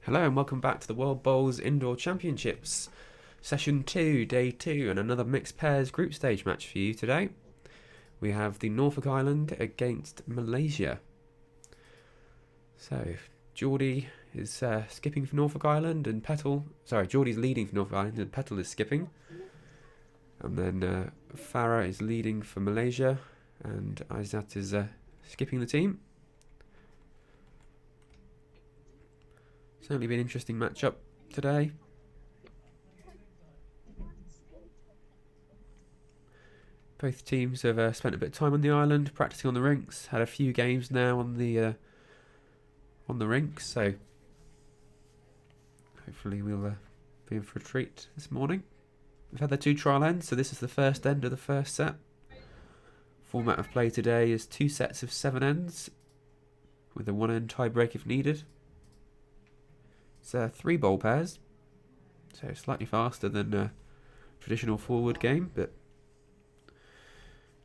Hello and welcome back to the World Bowls Indoor Championships, Session 2, Day 2, and another mixed pairs group stage match for you today. We have the Norfolk Island against Malaysia. So, Geordie is skipping for Norfolk Island and Geordie's leading for Norfolk Island and Petal is skipping. And then Farah is leading for Malaysia and Aizat is skipping the team. Certainly been an interesting matchup today. Both teams have spent a bit of time on the island, practicing on the rinks. Had a few games now on the rinks, so hopefully we'll be in for a treat this morning. We've had the 2 trial ends, so this is the first end of the first set. Format of play today is 2 sets of 7 ends, with a 1 end tiebreak if needed. It's 3 bowl pairs, so slightly faster than a traditional forward game, but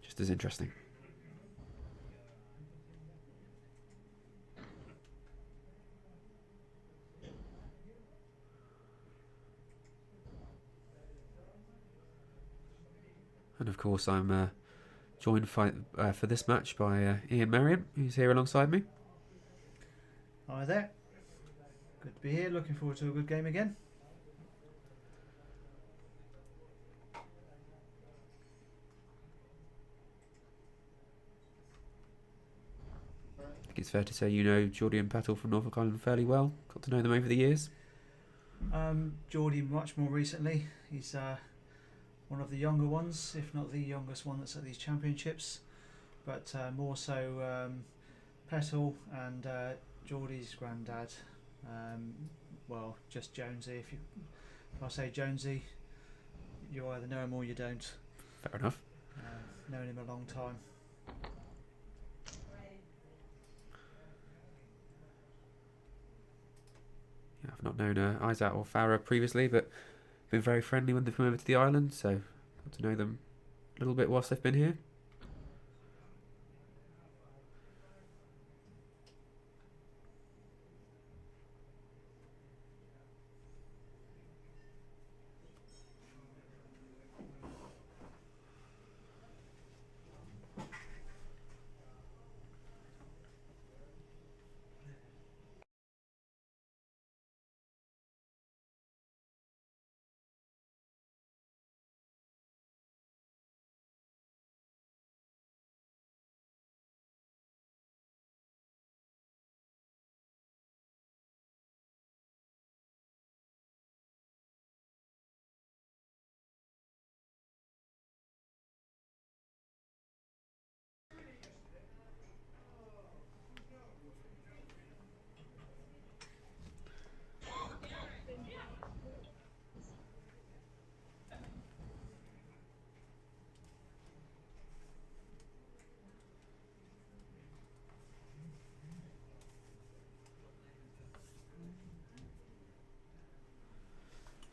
just as interesting. And of course I'm joined for this match by Ian Merriam, who's here alongside me. Hi there. Good to be here. Looking forward to a good game again. I think it's fair to say you know Geordie and Petal from Norfolk Island fairly well. Got to know them over the years. Geordie much more recently. He's one of the younger ones, if not the youngest one that's at these championships. But more so Petal and Geordie's granddad. Well, just Jonesy. If I say Jonesy, you either know him or you don't. Fair enough. Known him a long time. Yeah, I've not known Isaac or Farah previously, but been very friendly when they've come over to the island, so got to know them a little bit whilst they've been here.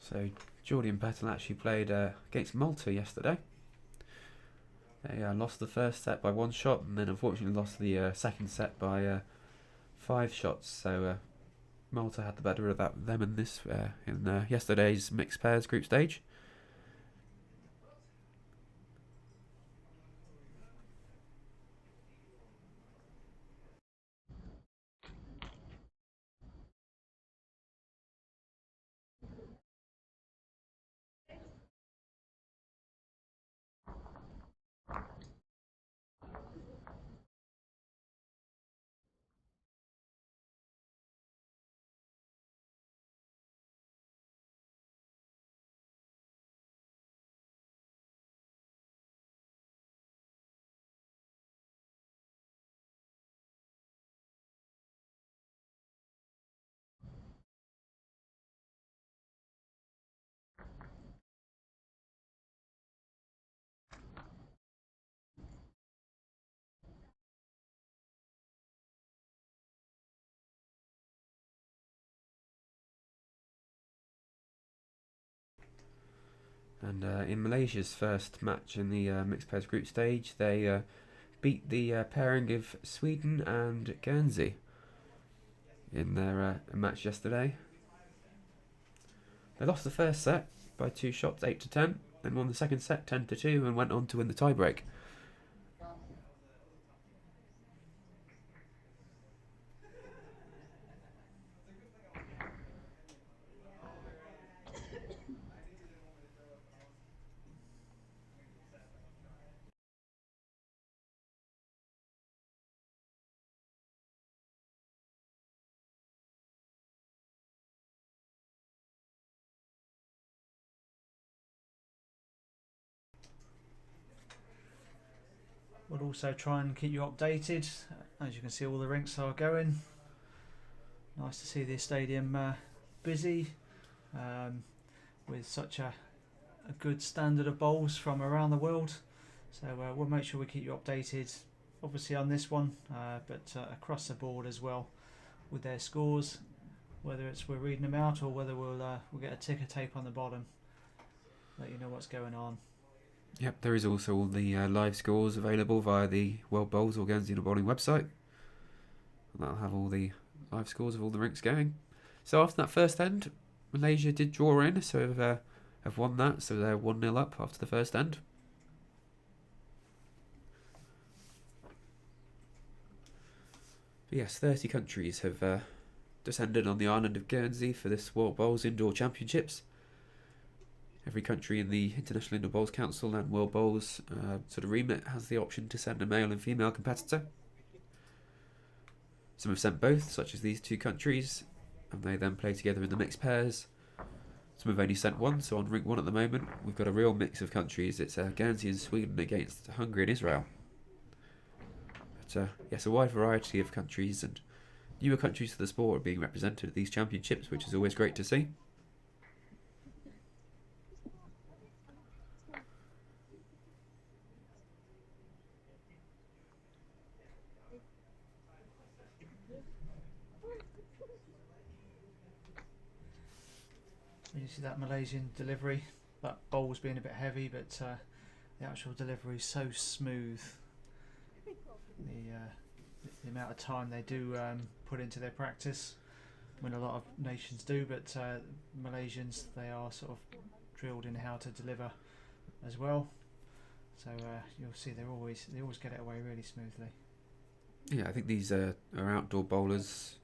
So Geordie and Petal actually played against Malta yesterday. They lost the first set by 1 shot, and then unfortunately lost the second set by 5 shots. So Malta had the better of them in this in yesterday's mixed pairs group stage. And in Malaysia's first match in the mixed pairs group stage, they beat the pairing of Sweden and Guernsey in their match yesterday. They lost the first set by 2 shots, 8-10, then won the second set 10-2, and went on to win the tiebreak. We'll also try and keep you updated. As you can see, all the rinks are going. Nice to see the stadium busy with such a good standard of bowls from around the world. So we'll make sure we keep you updated, obviously on this one, but across the board as well with their scores, whether it's we're reading them out or whether we'll get a ticker tape on the bottom, let you know what's going on. Yep, there is also all the live scores available via the World Bowls or Guernsey Bowling website. And that'll have all the live scores of all the rinks going. So after that first end, Malaysia did draw in, so have won that, so they're 1-0 up after the first end. But yes, 30 countries have descended on the island of Guernsey for this World Bowls Indoor Championships. Every country in the International Indoor Bowls Council and World Bowls sort of remit has the option to send a male and female competitor. Some have sent both, such as these 2 countries, and they then play together in the mixed pairs. Some have only sent one, so on rink 1 at the moment, we've got a real mix of countries. It's Guernsey and Sweden against Hungary and Israel. But yes, a wide variety of countries, and newer countries to the sport are being represented at these championships, which is always great to see. You see that Malaysian delivery, that bowl's being a bit heavy, but the actual delivery is so smooth. The amount of time they do put into their practice, when a lot of nations do, but Malaysians, they are sort of drilled in how to deliver as well. So you'll see they always get it away really smoothly. Yeah, I think these are outdoor bowlers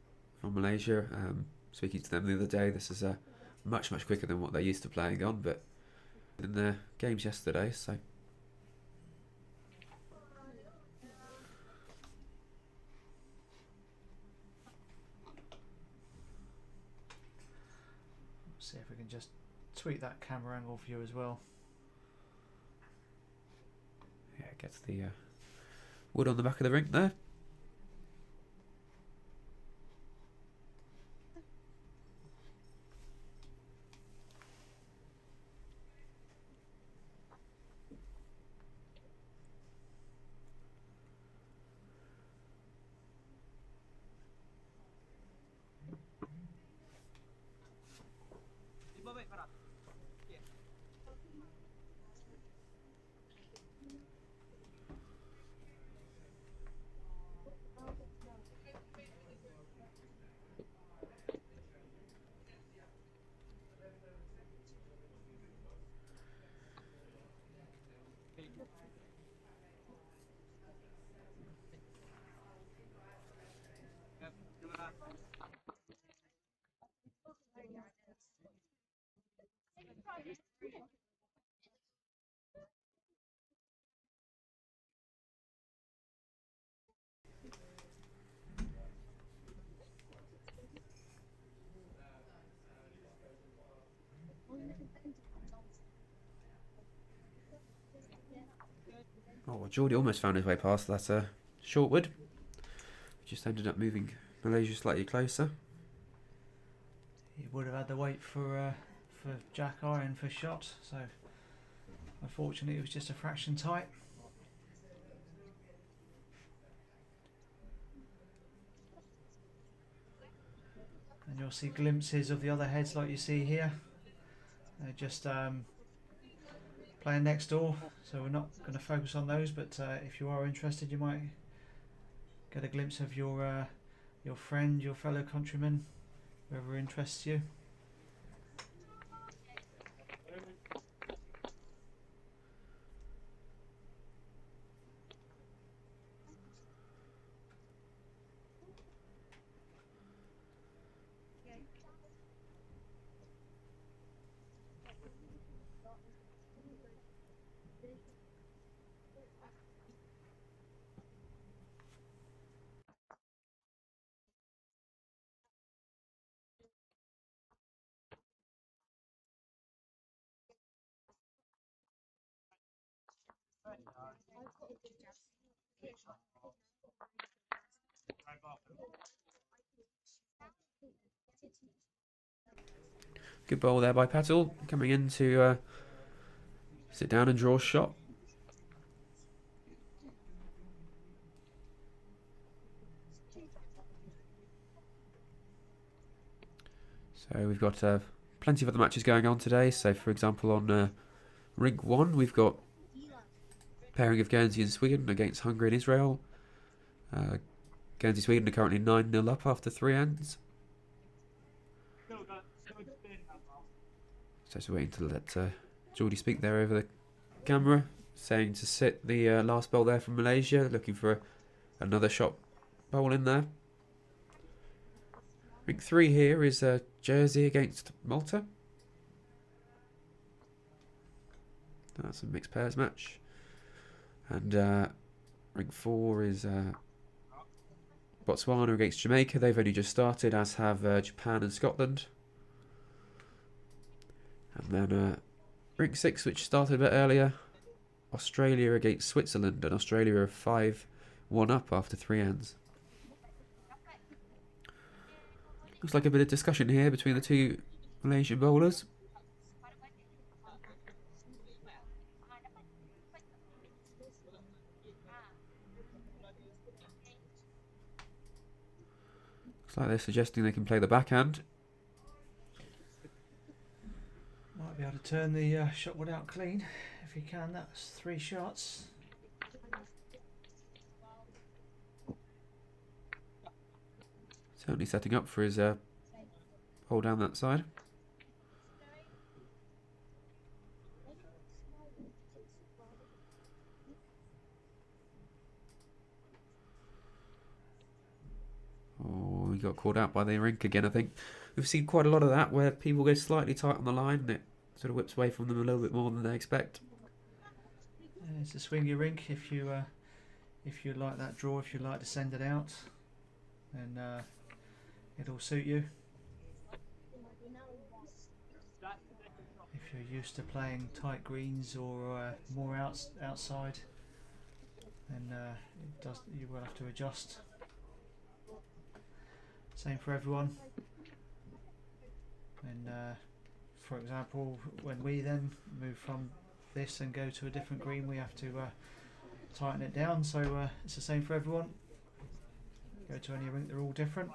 from Malaysia. Speaking to them the other day, this is much quicker than what they're used to playing on, but in their games yesterday, so. See if we can just tweak that camera angle for you as well. Yeah, it gets the wood on the back of the rink there. Oh, well, Geordie almost found his way past that short wood. Just ended up moving Malaysia slightly closer. He would have had to wait for Jack Iron for shot, so unfortunately it was just a fraction tight. And you'll see glimpses of the other heads like you see here. They're just playing next door, so we're not going to focus on those, but if you are interested you might get a glimpse of your friend, your fellow countryman, whoever interests you. Good ball there by Petal, coming in to sit down and draw a shot. So we've got plenty of other matches going on today. So for example on Rig 1 we've got pairing of Guernsey and Sweden against Hungary and Israel. Guernsey Sweden are currently 9-0 up after 3 ends. So just waiting to let Geordie speak there over the camera, saying to sit the last bowl there from Malaysia, looking for another shot bowl in there. Rig 3 here is Jersey against Malta. That's a mixed pairs match. And Rig 4 is Botswana against Jamaica. They've only just started, as have Japan and Scotland. And then Rig 6, which started a bit earlier, Australia against Switzerland. And Australia are 5-1 up after 3 ends. Looks like a bit of discussion here between the two Malaysian bowlers. Looks like they're suggesting they can play the backhand. Might be able to turn the shot without clean. If you can, that's 3 shots. Certainly setting up for his bowl down that side. Oh, he got called out by the rink again, I think. We've seen quite a lot of that where people go slightly tight on the line and it sort of whips away from them a little bit more than they expect. It's a swingy rink if you like that draw, if you like to send it out, then it'll suit you. If you're used to playing tight greens or more outside, then you will have to adjust. Same for everyone. And for example, when we then move from this and go to a different green, we have to tighten it down. So it's the same for everyone. Go to any rink, they're all different.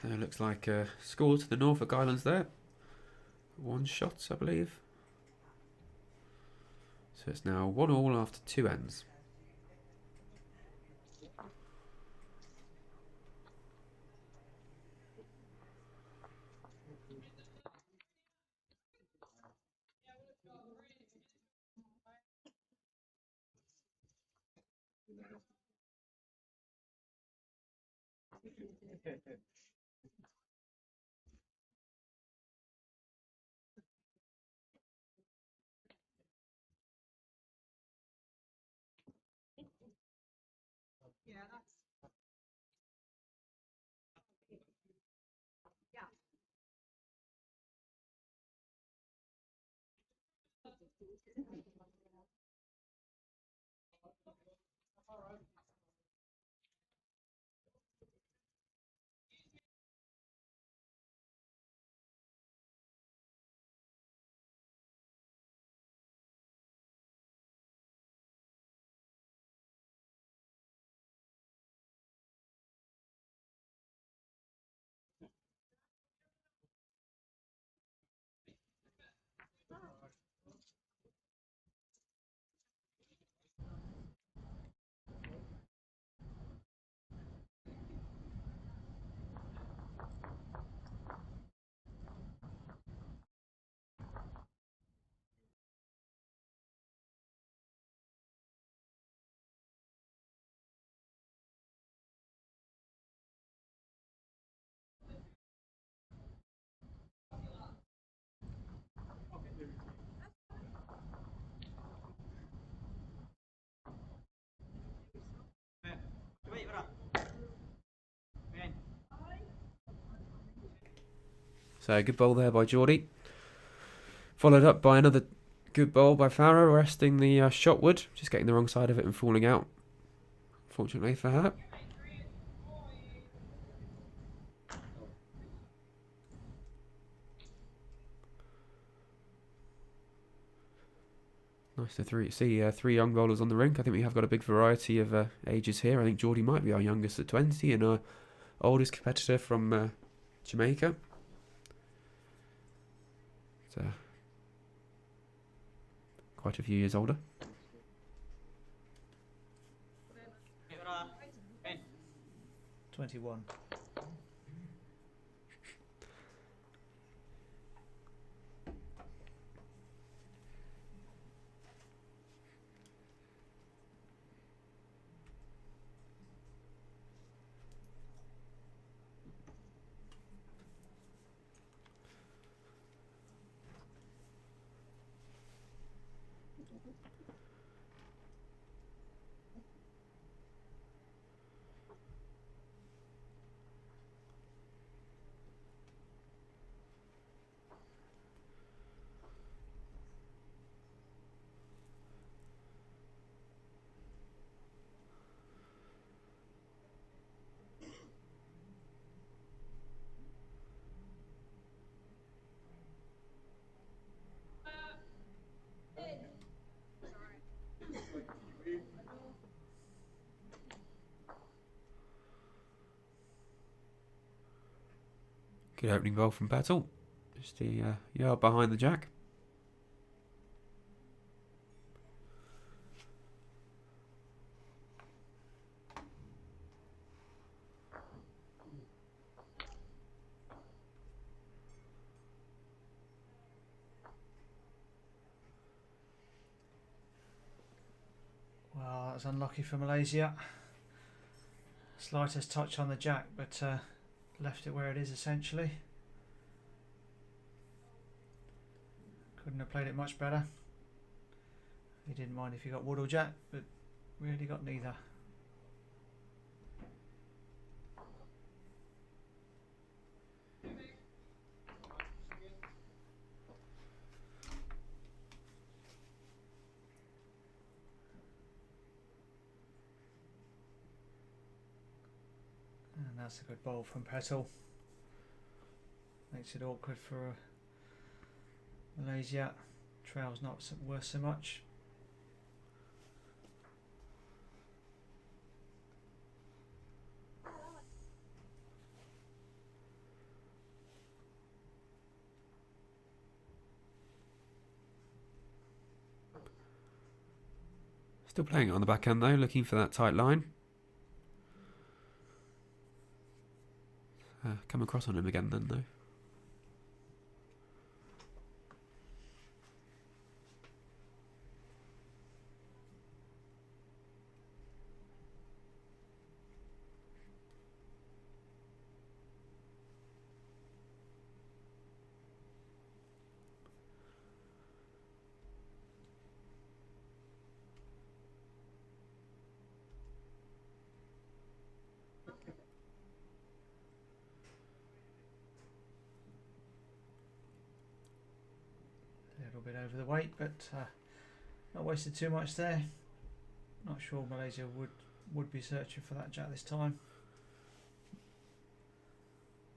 So it looks like a score to the Norfolk Islands there. 1 shot, I believe. So it's now 1-1 after 2 ends. So good bowl there by Geordie. Followed up by another good bowl by Farah, resting the shotwood, just getting the wrong side of it and falling out. Fortunately for her. Nice to see three young bowlers on the rink. I think we have got a big variety of ages here. I think Geordie might be our youngest at 20 and our oldest competitor from Jamaica. So, quite a few years older. $21. Good opening bowl from Battle. Just a yard behind the jack. Well, that's unlucky for Malaysia. Slightest touch on the jack, but left it where it is essentially. Couldn't have played it much better. He didn't mind if he got wood or jack, but really got neither. And that's a good bowl from Petal. Makes it awkward for Malaysia. Trail's not worth so much. Still playing it on the back end though, looking for that tight line. Come across on him again then though. A little bit over the weight, but not wasted too much there. Not sure Malaysia would be searching for that jack this time.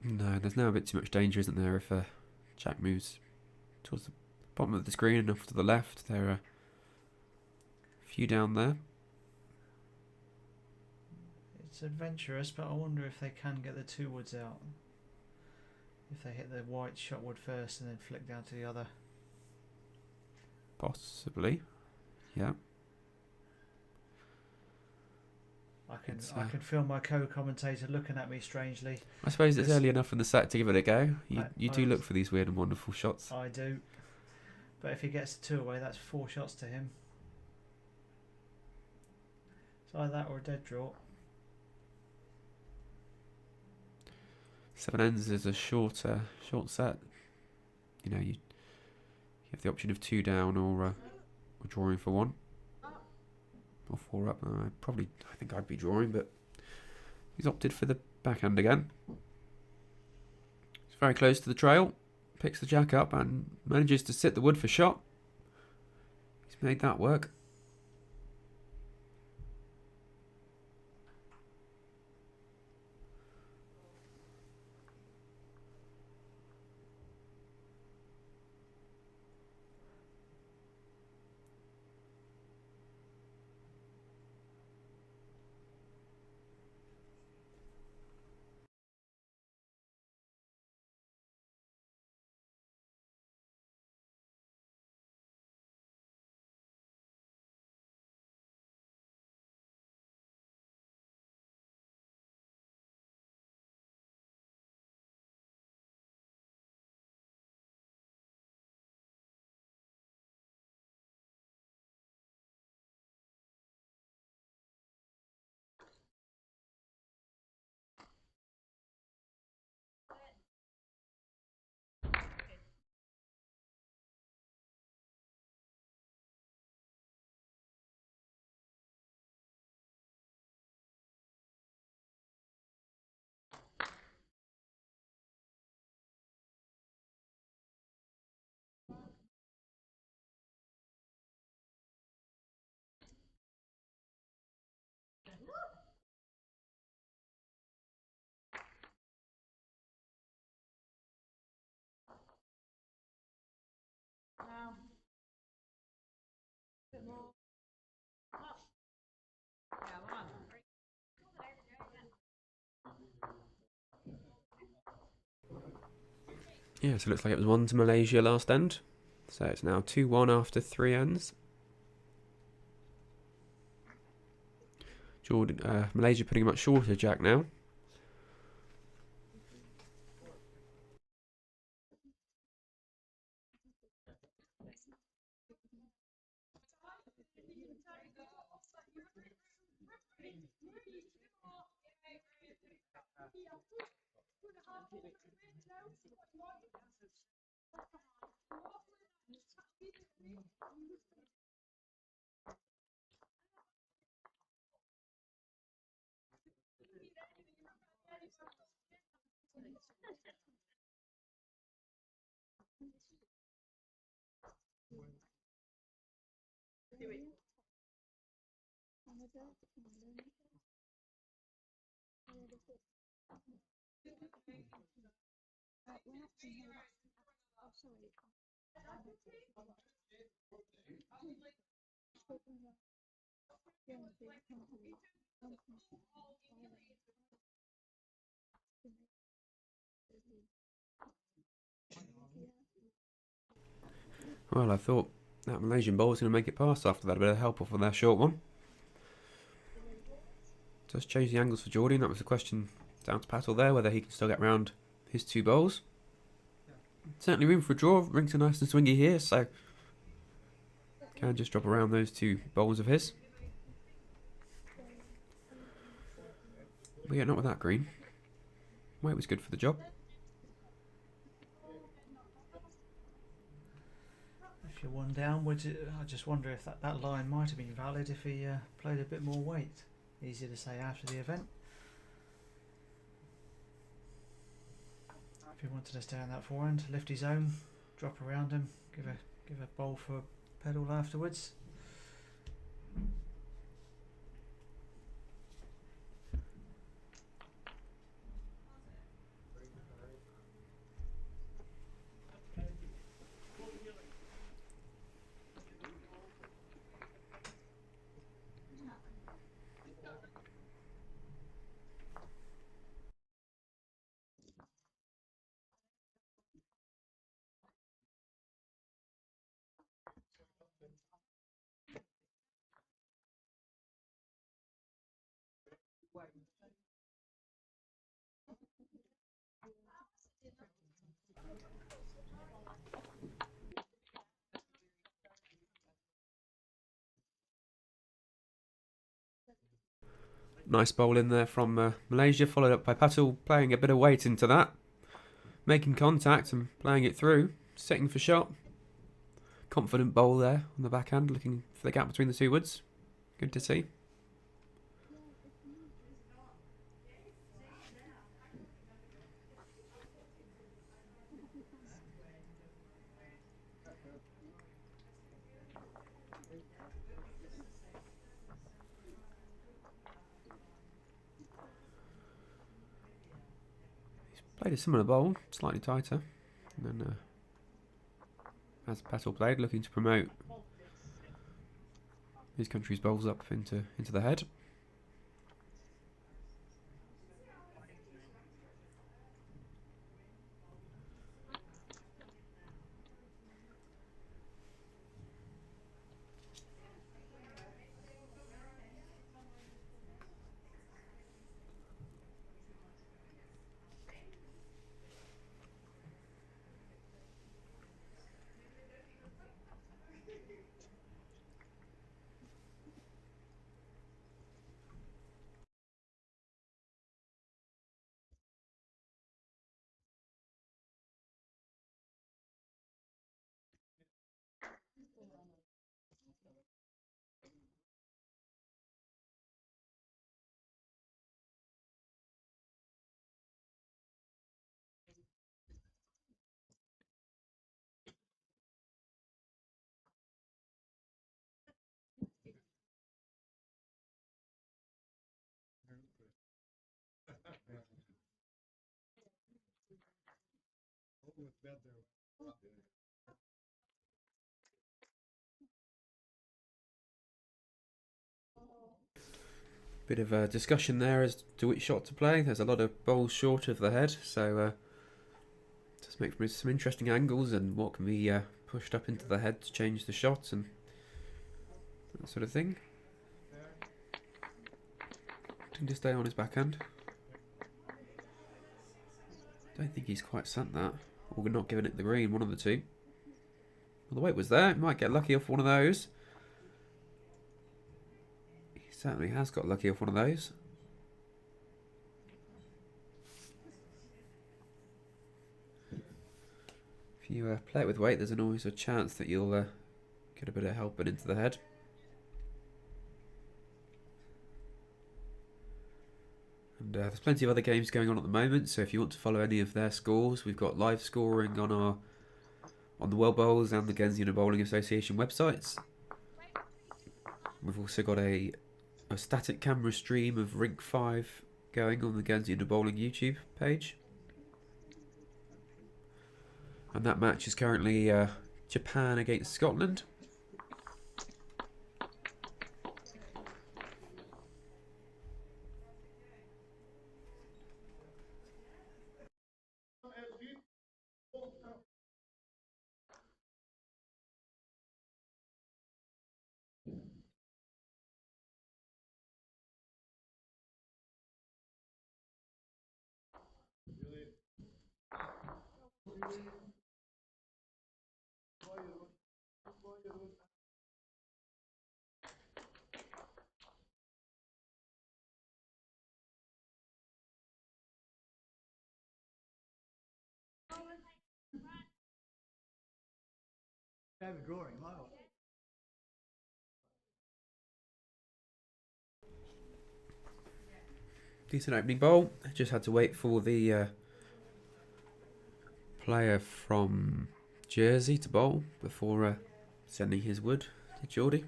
No, there's now a bit too much danger, isn't there, if jack moves towards the bottom of the screen and off to the left. There are a few down there. It's adventurous, but I wonder if they can get the two woods out. If they hit the white shot wood first and then flick down to the other. Possibly, yeah. I can feel my co-commentator looking at me strangely. I suppose it's early enough in the set to give it a go. You do I- look for these weird and wonderful shots. I do. But if he gets the two away, that's 4 shots to him. It's either that or a dead draw. 7 ends is a short set. You know, you have the option of 2 down or drawing for 1. Or 4 up. I think I'd be drawing, but he's opted for the backhand again. It's very close to the trail. picks the jack up and manages to sit the wood for shot. He's made that work. Yeah, so it looks like it was 1 to Malaysia last end. So it's now 2-1 after 3 ends. Malaysia putting a much shorter jack now. Well, I thought that Malaysian bowl was going to make it past after that. A bit of help off on their short one. Does change the angles for Geordie, and that was the question down to Patel there, whether he can still get round his 2 bowls. Certainly room for a draw. Rings are nice and swingy here, so can just drop around those 2 bowls of his. But yeah, not with that green. Weight was good for the job. If you're 1 down, I just wonder if that line might have been valid if he played a bit more weight. Easy to say after the event. If he wanted to stay on that forehand, lift his own, drop around him, give a bowl for a pedal afterwards. Nice bowl in there from Malaysia, followed up by Patel playing a bit of weight into that. Making contact and playing it through. Sitting for shot. Confident bowl there on the backhand, looking for the gap between the 2 woods. Good to see. Played a similar bowl, slightly tighter. And then as Petal played, looking to promote his country's bowls up into the head. Bit of a discussion there as to which shot to play. There's a lot of bowls short of the head, so just make for some interesting angles and what can be pushed up into the head to change the shot and that sort of thing. Looking to stay on his backhand. Don't think he's quite sent that, or not giving it the green, one of the two. Well, the weight was there. He might get lucky off one of those. He certainly has got lucky off one of those. If you play it with weight, there's always a chance that you'll get a bit of help into the head. And there's plenty of other games going on at the moment, so if you want to follow any of their scores, we've got live scoring on the World Bowls and the Guernsey Bowling Association websites. We've also got a static camera stream of Rink 5 going on the Guernsey Bowling YouTube page. And that match is currently Japan against Scotland. Decent opening bowl. Just had to wait for the player from Jersey to bowl before sending his wood to Geordie.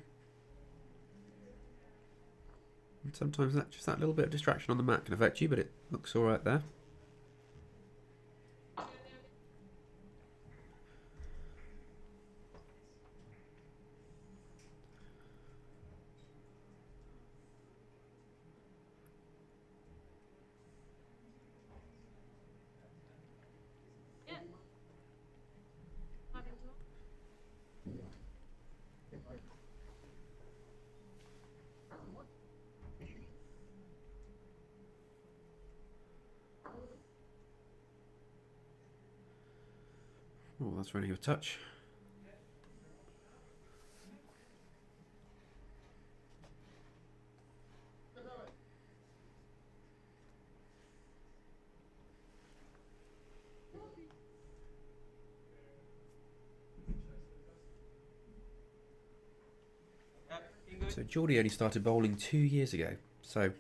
And sometimes just that little bit of distraction on the mat can affect you, but it looks alright there. Oh, that's running a touch. So Geordie only started bowling 2 years ago. So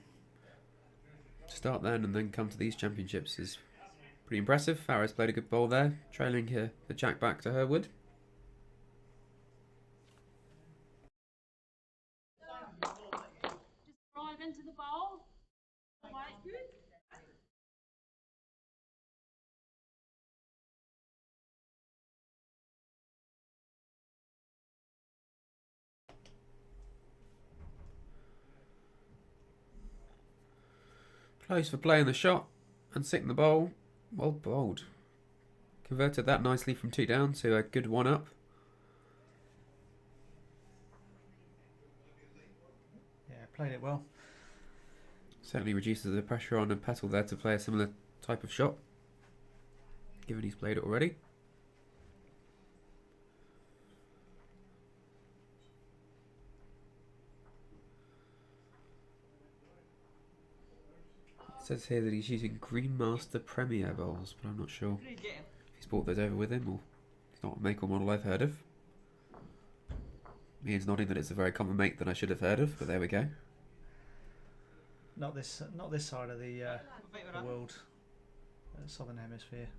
to start then and then come to these championships is pretty impressive. Farah's played a good bowl there, trailing the jack back to Herwood. Drive into the bowl. Quite good. Close for playing the shot and sitting the bowl. Well bowled. Converted that nicely from 2 down to a good 1 up. Yeah, played it well. Certainly reduces the pressure on Petal there to play a similar type of shot, given he's played it already. It says here that he's using Greenmaster Premier bowls, but I'm not sure if he's brought those over with him or it's not a make or model I've heard of. Ian's nodding that it's a very common make that I should have heard of, but there we go. Not this side of the world, southern hemisphere.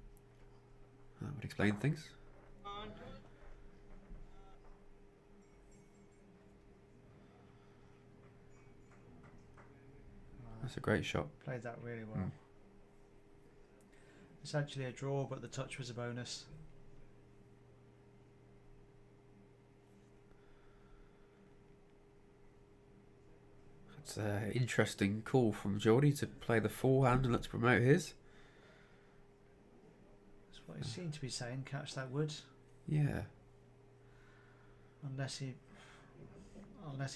That would explain things. That's a great shot. Played that really well. It's actually a draw, but the touch was a bonus. It's an interesting call from Geordie to play the forehand and look to promote his. That's what he seemed to be saying, catch that wood. Yeah. Unless he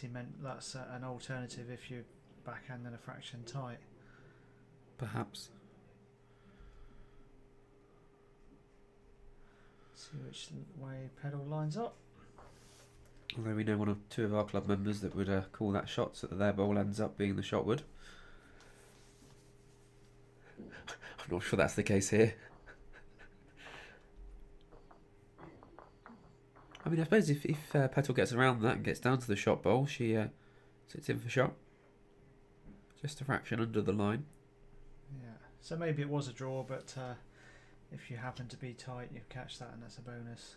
meant that's an alternative if you backhand and a fraction tight. Perhaps. See which way Pedal lines up. Although we know 2 of our club members that would call that shot so that their bowl ends up being the shot wood. I'm not sure that's the case here. I mean, I suppose if Petal gets around that and gets down to the shot bowl, she sits in for shot. Just a fraction under the line. Yeah, so maybe it was a draw, but if you happen to be tight, you catch that and that's a bonus.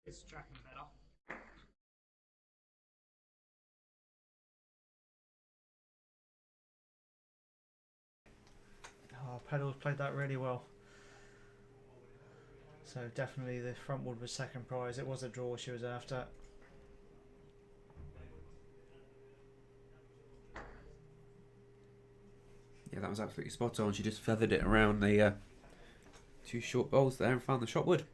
It's tracking better. Oh, Pedal's played that really well. So definitely the front wood was second prize. It was a draw she was after. Yeah, that was absolutely spot on. She just feathered it around the 2 short bowls there and found the shot wood.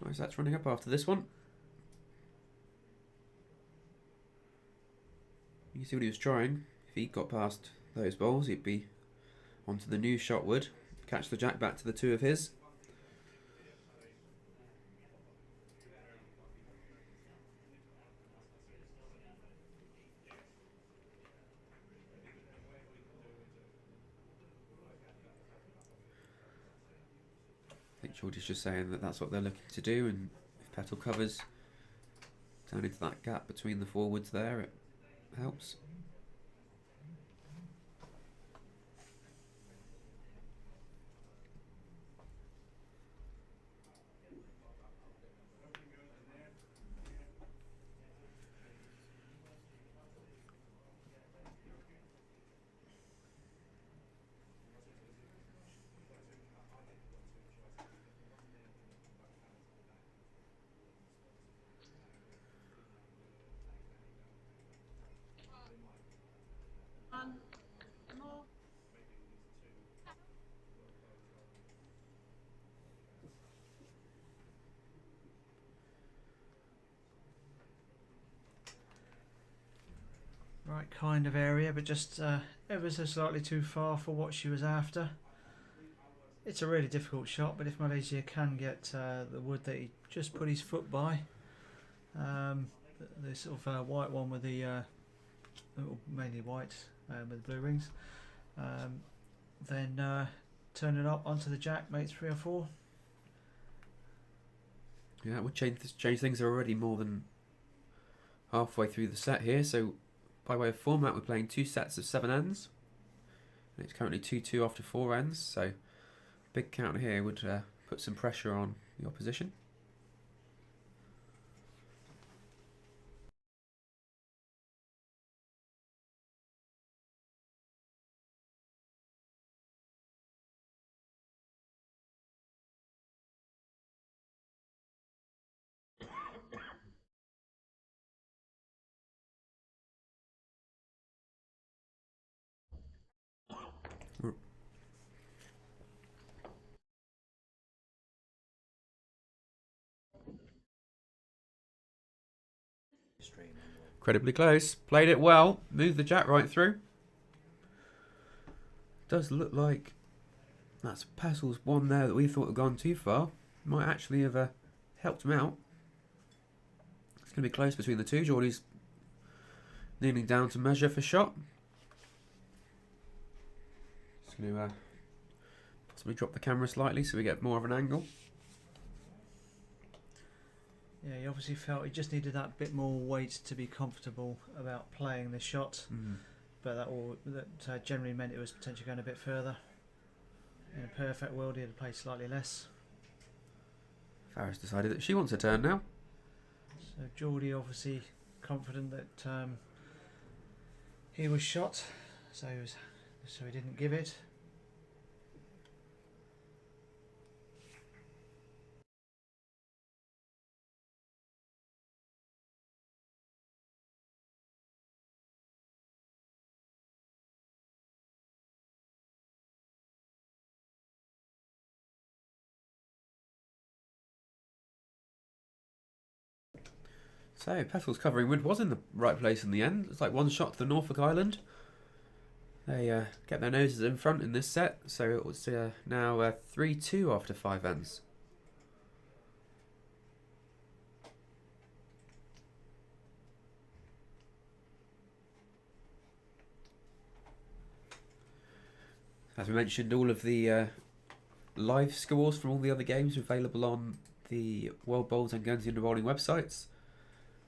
Nice, that's running up after this one. You can see what he was trying. If he got past those bowls, he'd be onto the new shot wood. Catch the jack back to the 2 of his. I think Geordie's just saying that that's what they're looking to do, and if Petal covers down into that gap between the forwards there, it helps. Right kind of area, but just ever so slightly too far for what she was after. It's a really difficult shot, but if Malaysia can get the wood that he just put his foot by, the sort of white one with the mainly white with blue rings. Then turn it up onto the jack, mate 3 or 4. Yeah, it would change things. Are already more than halfway through the set here. So, by way of format, we're playing 2 sets of 7 ends. And it's currently 2-2 after 4 ends. So, big count here would put some pressure on the opposition. Incredibly close. Played it well. Moved the jack right through. Does look like that's Pessel's one there that we thought had gone too far. Might actually have helped him out. It's going to be close between the two. Geordie's kneeling down to measure for shot. Just going to possibly drop the camera slightly so we get more of an angle. Yeah, he obviously felt he just needed that bit more weight to be comfortable about playing this shot, but that generally meant it was potentially going a bit further. In a perfect world, he'd have played slightly less. Farah's decided that she wants a turn now. So Geordie obviously confident that he was shot, so he didn't give it. So, Pessel's covering wind was in the right place in the end. It's like one shot to the Norfolk Island. They get their noses in front in this set, so it was now 3-2 after 5 ends. As we mentioned, all of the live scores from all the other games are available on the World Bowls and Guernsey Indoor Bowling websites.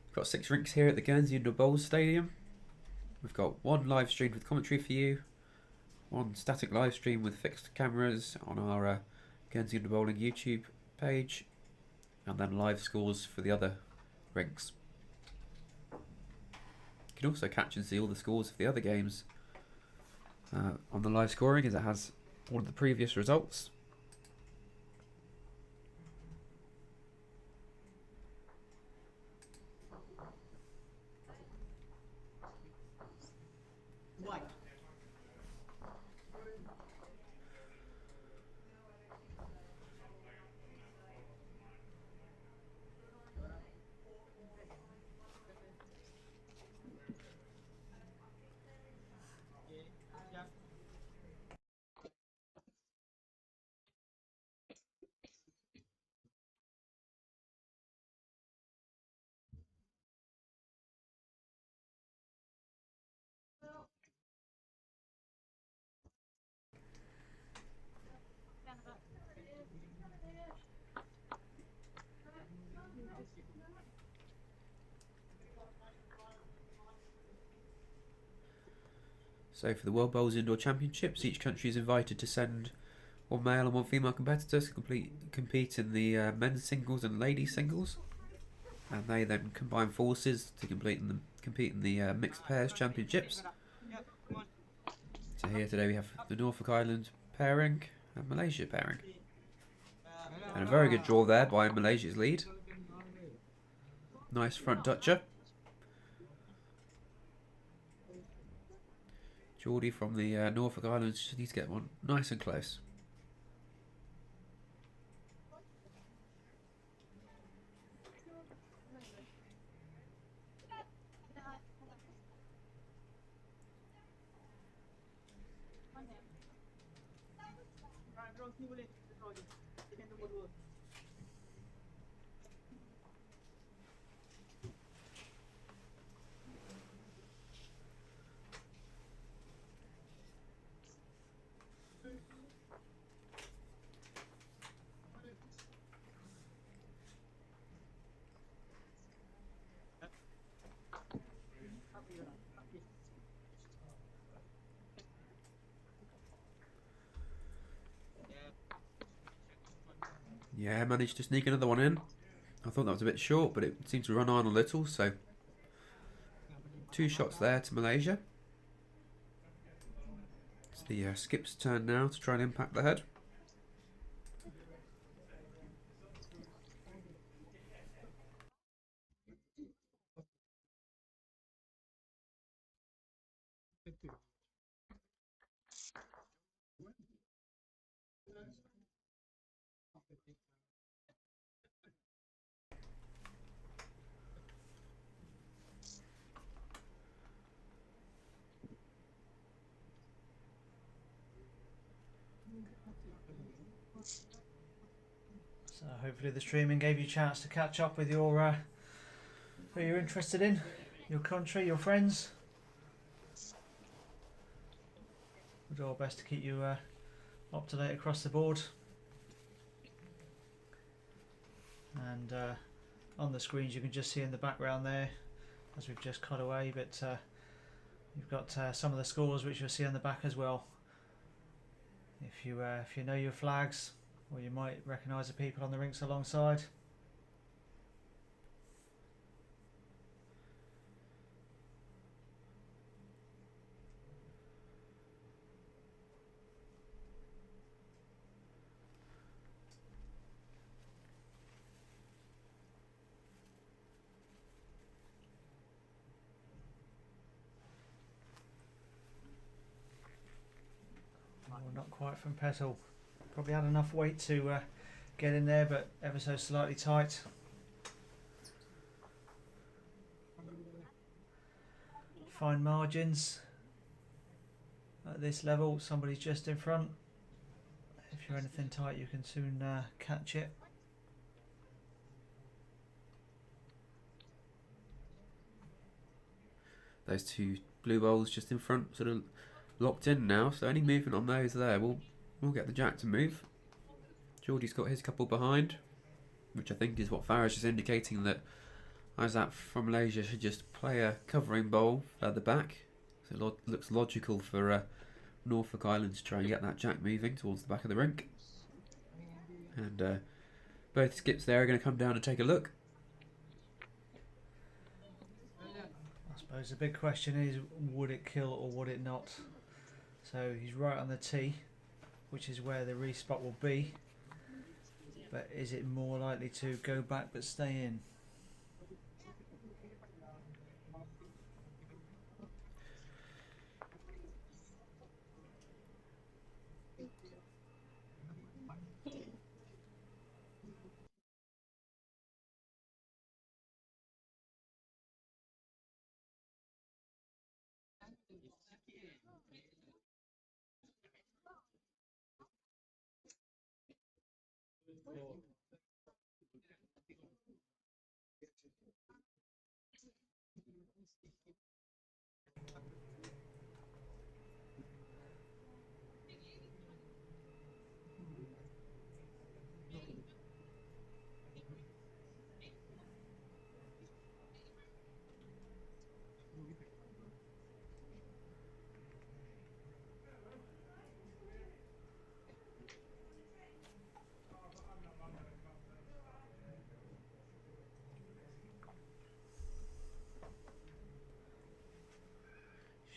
We've got 6 rinks here at the Guernsey Indoor Bowls Stadium. We've got 1 live stream with commentary for you, 1 static live stream with fixed cameras on our Guernsey Indoor Bowling YouTube page, and then live scores for the other rinks. You can also catch and see all the scores of the other games on the live scoring, as it has all of the previous results. So for the World Bowls Indoor Championships, each country is invited to send 1 male and 1 female competitors to compete in the men's singles and ladies singles, and they then combine forces to compete in the mixed pairs championships. So here today we have the Norfolk Island pairing and Malaysia pairing, and a very good draw there by Malaysia's lead. Nice front Dutcher. Geordie from the Norfolk Islands just needs to get one nice and close. Yeah, managed to sneak another one in. I thought that was a bit short, but it seemed to run on a little, so 2 shots there to Malaysia. It's the skip's turn now to try and impact the head. So hopefully the streaming gave you a chance to catch up with your who you're interested in, your country, your friends. We'll do our best to keep you up to date across the board. And on the screens you can just see in the background there, as we've just cut away, but you've got some of the scores which you'll see on the back as well. If you know your flags, or you might recognise the people on the rinks alongside. Well, not quite from Petal. Probably had enough weight to get in there, but ever so slightly tight. Fine margins at this level. Somebody's just in front. If you're anything tight, you can soon catch it. Those 2 blue bowls just in front, sort of locked in now. So any movement on those there, we'll get the jack to move. Geordie's got his couple behind, which I think is what Farage is indicating, that Isaac from Malaysia should just play a covering bowl further back. So it looks logical for Norfolk Island to try and get that jack moving towards the back of the rink. And both skips there are going to come down and take a look. I suppose the big question is, would it kill or would it not? So he's right on the tee, which is where the respot will be. But is it more likely to go back but stay in?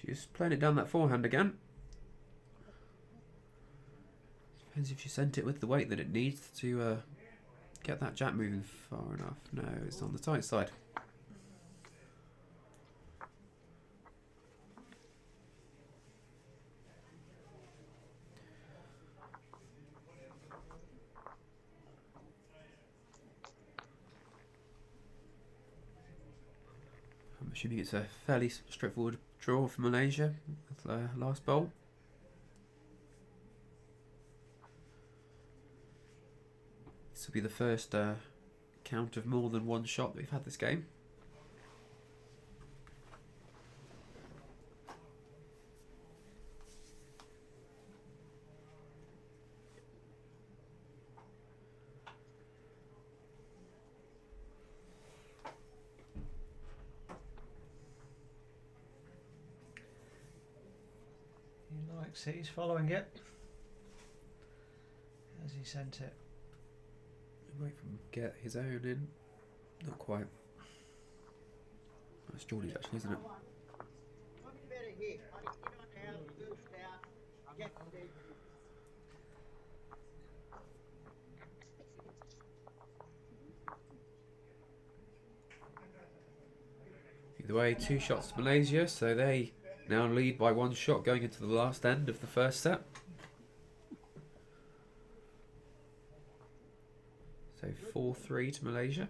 She's playing it down that forehand again. Depends if she sent it with the weight that it needs to get that jack moving far enough. No, it's on the tight side. I'm assuming it's a fairly straightforward draw for Malaysia with the last bowl. This will be the first count of more than one shot that we've had this game. He likes it, he's following it as he sent it. Wait for him to get his own in. Not quite. That's Geordie's actually, isn't it? Either way, 2 shots to Malaysia, so they now lead by 1 shot going into the last end of the first set. So 4-3 to Malaysia.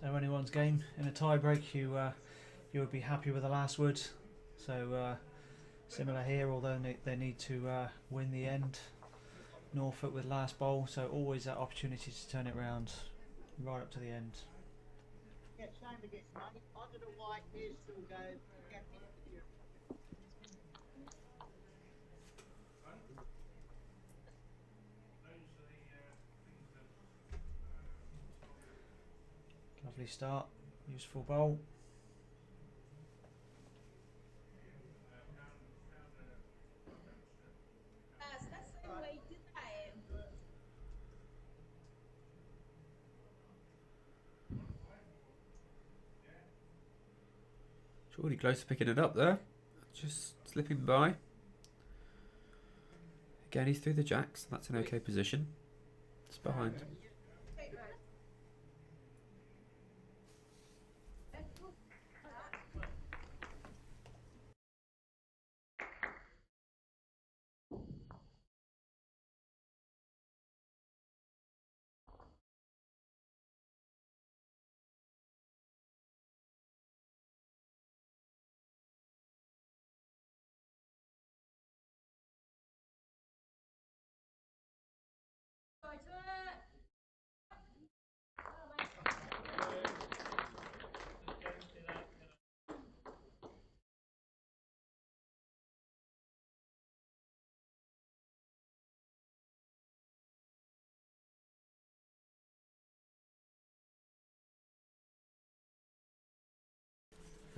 So anyone's game in a tie break, you would be happy with the last wood. So similar here, although they need to win the end. Norfolk with last bowl, so always that opportunity to turn it round right up to the end. Lovely start, useful bowl. Geordie close to picking it up there. Just slipping by. Again, he's through the jacks. That's an okay position. It's behind.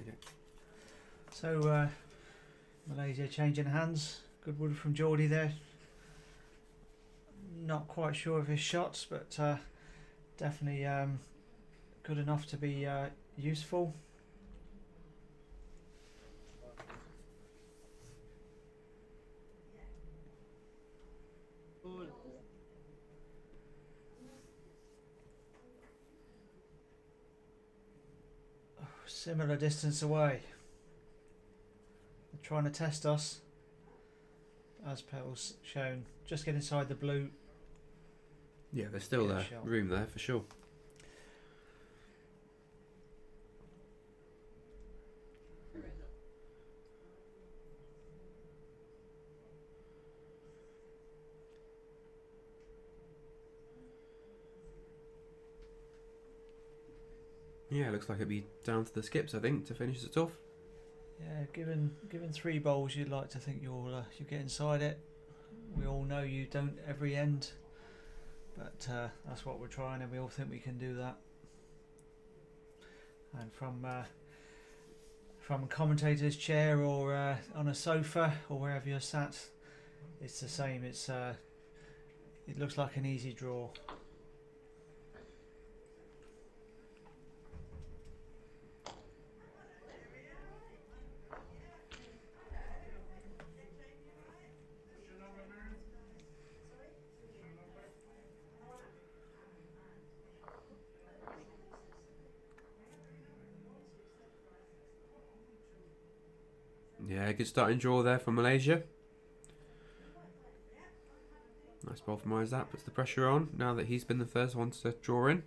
Okay. So Malaysia changing hands. Good wood from Geordie there. Not quite sure of his shots, but definitely good enough to be useful. Similar distance away. They're trying to test us. As Petal's shown, just get inside the blue. Yeah, there's still room there for sure. Yeah, looks like it'd be down to the skips, I think, to finish it off. Yeah, given 3 bowls, you'd like to think you'll get inside it. We all know you don't every end, but that's what we're trying, and we all think we can do that. And from a commentator's chair or on a sofa or wherever you're sat, it's the same. It looks like an easy draw. Yeah, good starting draw there for Malaysia. Nice ball from Isaac, puts the pressure on now that he's been the first one to draw in.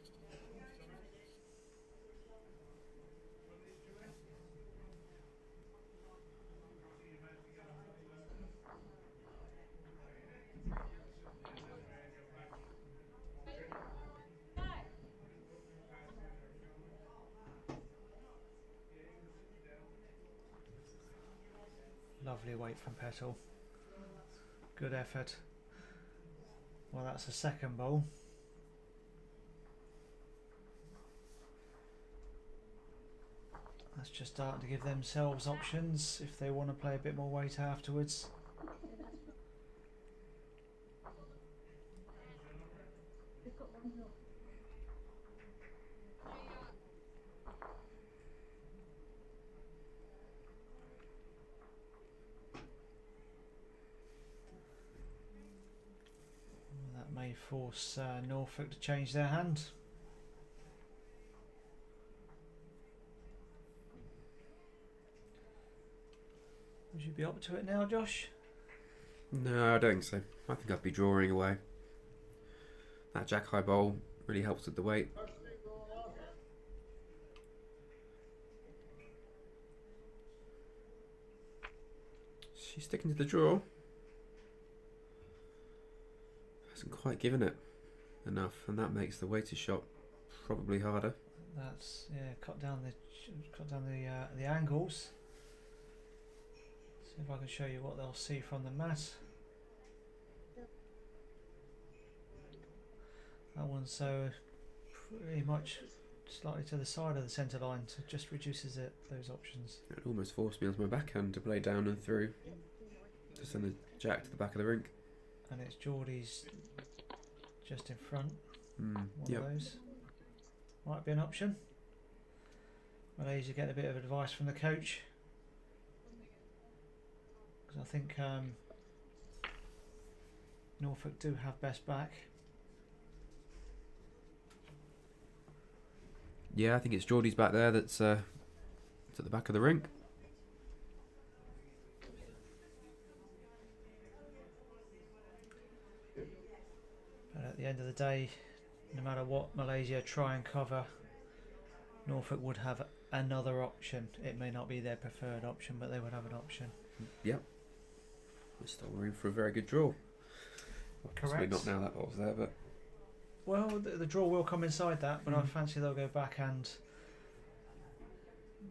Lovely weight from Petal. Good effort. Well, that's the second bowl. That's just starting to give themselves options if they want to play a bit more weight afterwards. That may force Norfolk to change their hand. Would you be up to it now, Josh? No, I don't think so. I think I'd be drawing away. That jack high bowl really helps with the weight. She's sticking to the draw. Hasn't quite given it enough, and that makes the weighted shot probably harder. That's cut down the angles. See if I can show you what they'll see from the mat. That one's so pretty much slightly to the side of the centre line, so it just reduces those options. It almost forced me onto my backhand to play down and through to send the jack to the back of the rink. And it's Geordie's just in front. One of those might be an option. Malaysia get a bit of advice from the coach, because I think Norfolk do have best back. Yeah, I think it's Geordie's back there that's at the back of the rink. But at the end of the day, no matter what Malaysia try and cover, Norfolk would have another option. It may not be their preferred option, but they would have an option. Yep. We're still in for a very good draw. Well, possibly Correct. not now that ball's there, but Well, the draw will come inside that, but I fancy they'll go back and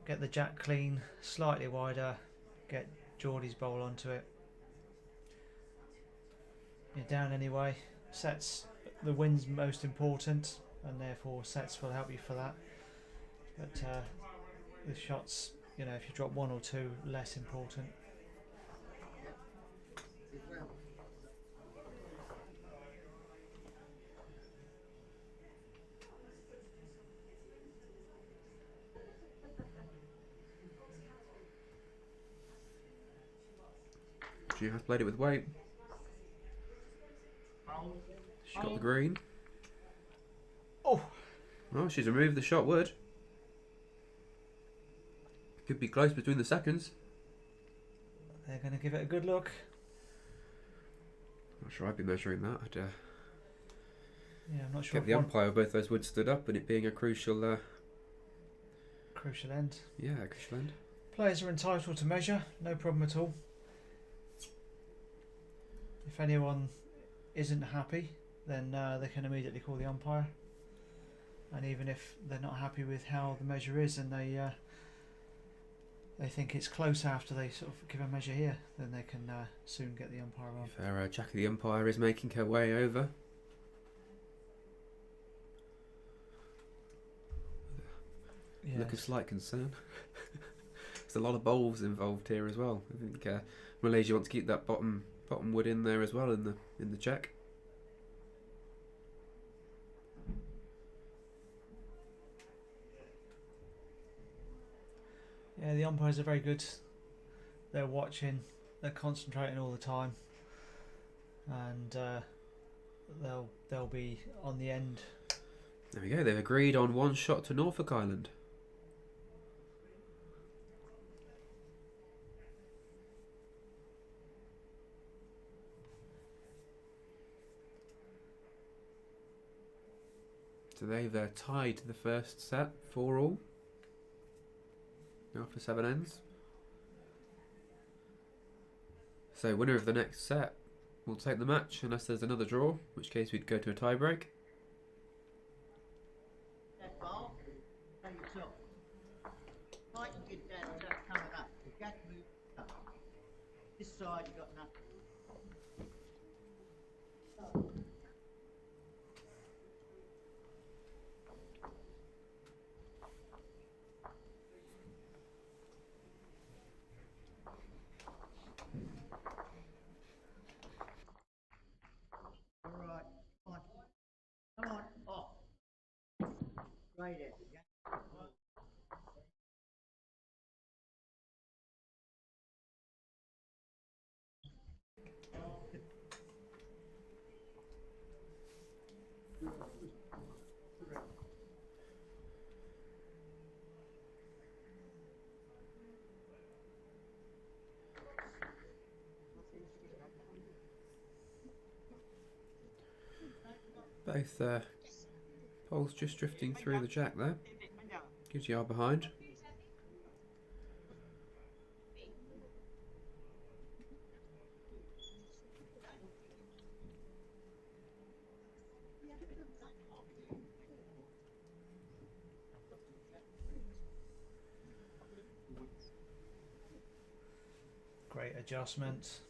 get the jack clean, slightly wider, get Geordie's bowl onto it. You're down anyway. Sets, the win's most important, and therefore sets will help you for that. But the shots, if you drop one or two, less important. she has played it with weight. She got the green. Oh! Well, she's removed the shot wood. Could be close between the seconds. They're going to give it a good look. Not sure I'd be measuring that. I'd Yeah, I'm not sure. get the umpire with both those woods stood up, and it being a crucial, Crucial end. crucial end. Players are entitled to measure, no problem at all. If anyone isn't happy, then they can immediately call the umpire. And even if they're not happy with how the measure is, and they think it's close after they sort of give a measure here, then they can soon get the umpire on. If our Jackie the umpire is making her way over. Yeah. Look of slight concern. There's a lot of bowls involved here as well. I think Malaysia wants to keep that bottom wood in there as well in the check. Yeah, the umpires are very good. They're watching, they're concentrating all the time, and they'll be on the end. There we go. They've agreed on one shot to Norfolk Island. So they've tied the first set 4-all after 7 ends. So winner of the next set will take the match unless there's another draw, in which case we'd go to a tie break. That ball, play yourself. Fight and get that coming up. You got to move up. This side, you got nothing. played it. The Jack Both poles just drifting through the jack there. Good yard behind. Great adjustment.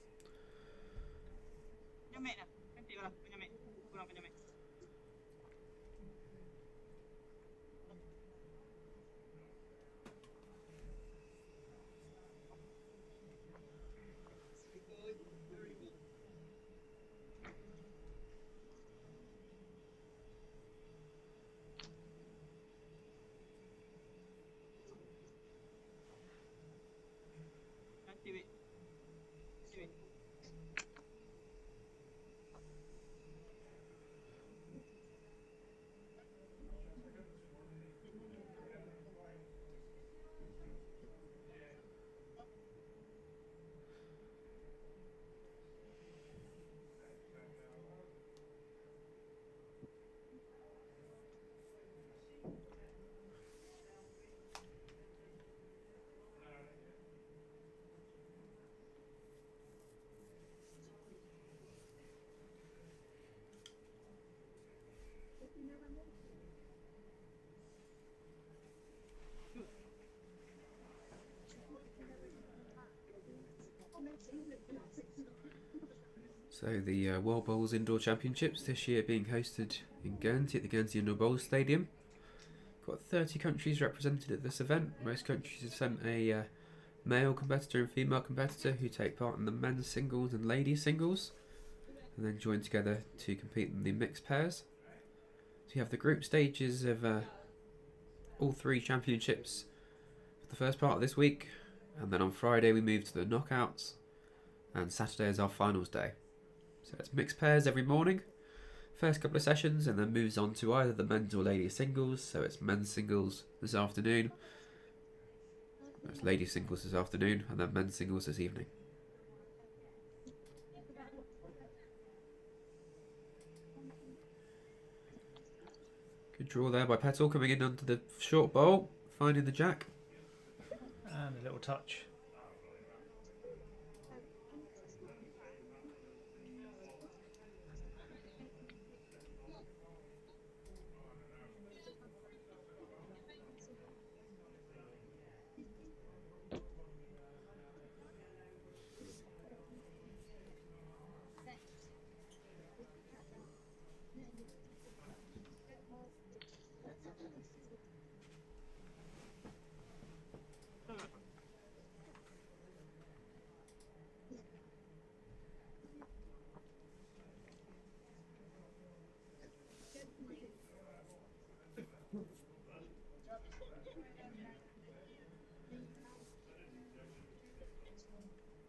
So the World Bowls Indoor Championships this year being hosted in Guernsey at the Guernsey Indoor Bowls Stadium. Got 30 countries represented at this event. Most countries have sent a male competitor and female competitor who take part in the men's singles and ladies singles, and then join together to compete in the mixed pairs. So you have the group stages of all three championships for the first part of this week, and then on Friday we move to the knockouts, and Saturday is our finals day. So it's mixed pairs every morning, first couple of sessions, and then moves on to either the men's or ladies singles. So it's men's singles this afternoon, it's ladies singles this afternoon, and then men's singles this evening. Good draw there by Petal, coming in onto the short bowl, finding the jack. And a little touch.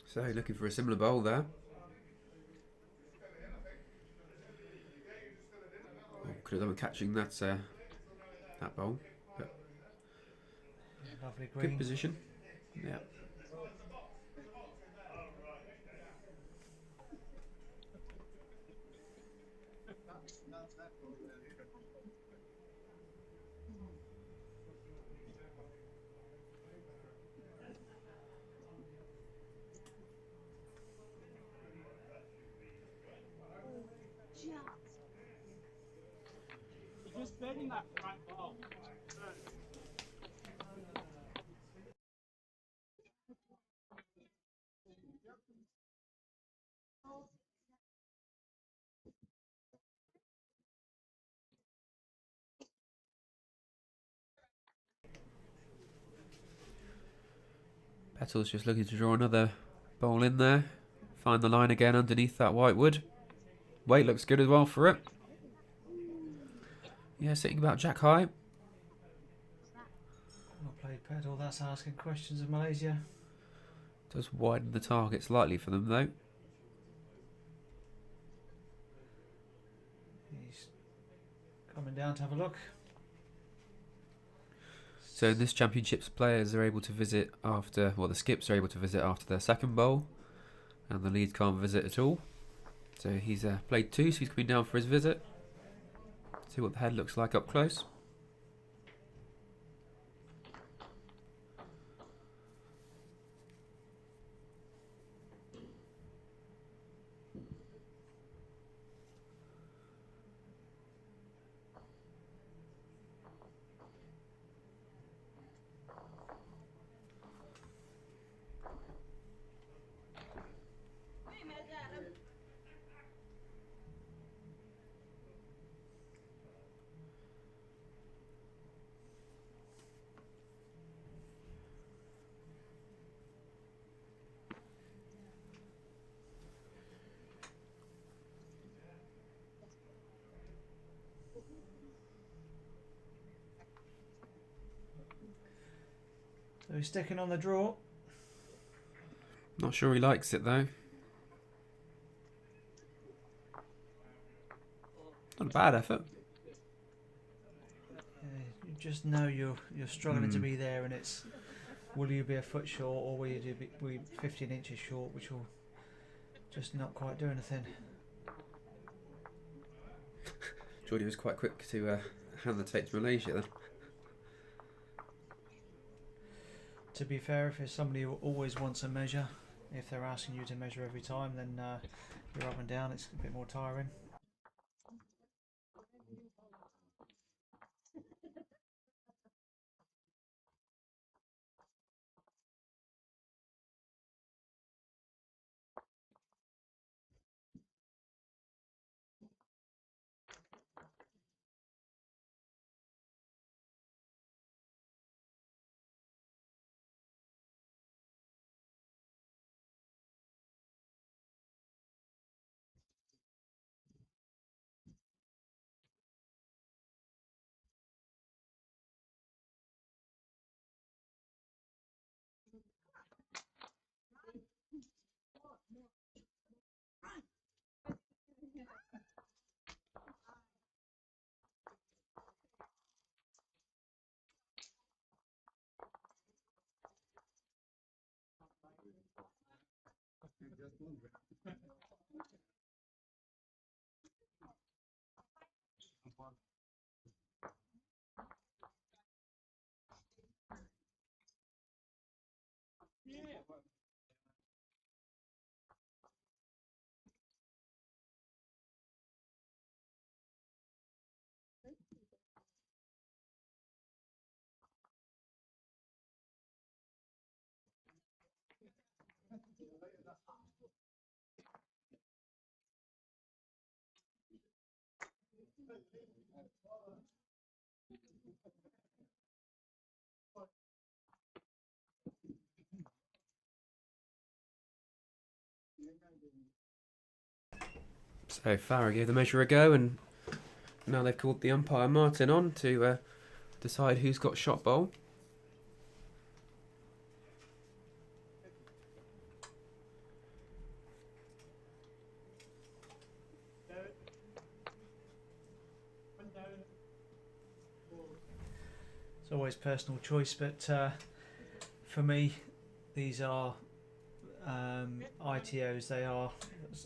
So looking for a similar bowl there. Oh, could have done with catching that bowl. But Lovely green. good position. Yeah. Just bending that front ball. Petal's just looking to draw another bowl in there. Find the line again underneath that white wood. Weight looks good as well for it. Yeah, sitting about jack high. played pedal. That's asking questions of Malaysia. Does widen the target slightly for them though. He's coming down to have a look. So in this championships, players are able to visit after, well, the skips are able to visit after their second bowl, and the lead can't visit at all. So he's played 2, so he's coming down for his visit. See what the head looks like up close. So he's sticking on the draw. Not sure he likes it though. Not a bad effort. You just know you're struggling to be there, and it's will you be a foot short or will you be 15 inches short, which will just not quite do anything. Geordie was quite quick to hand the tape to Malaysia then. To be fair, if it's somebody who always wants a measure, if they're asking you to measure every time, then you're up and down. It's a bit more tiring. So Farah gave the measure a go, and now they've called the umpire Martin on to decide who's got shot bowl. It's always personal choice, but for me, these are ITOs. They are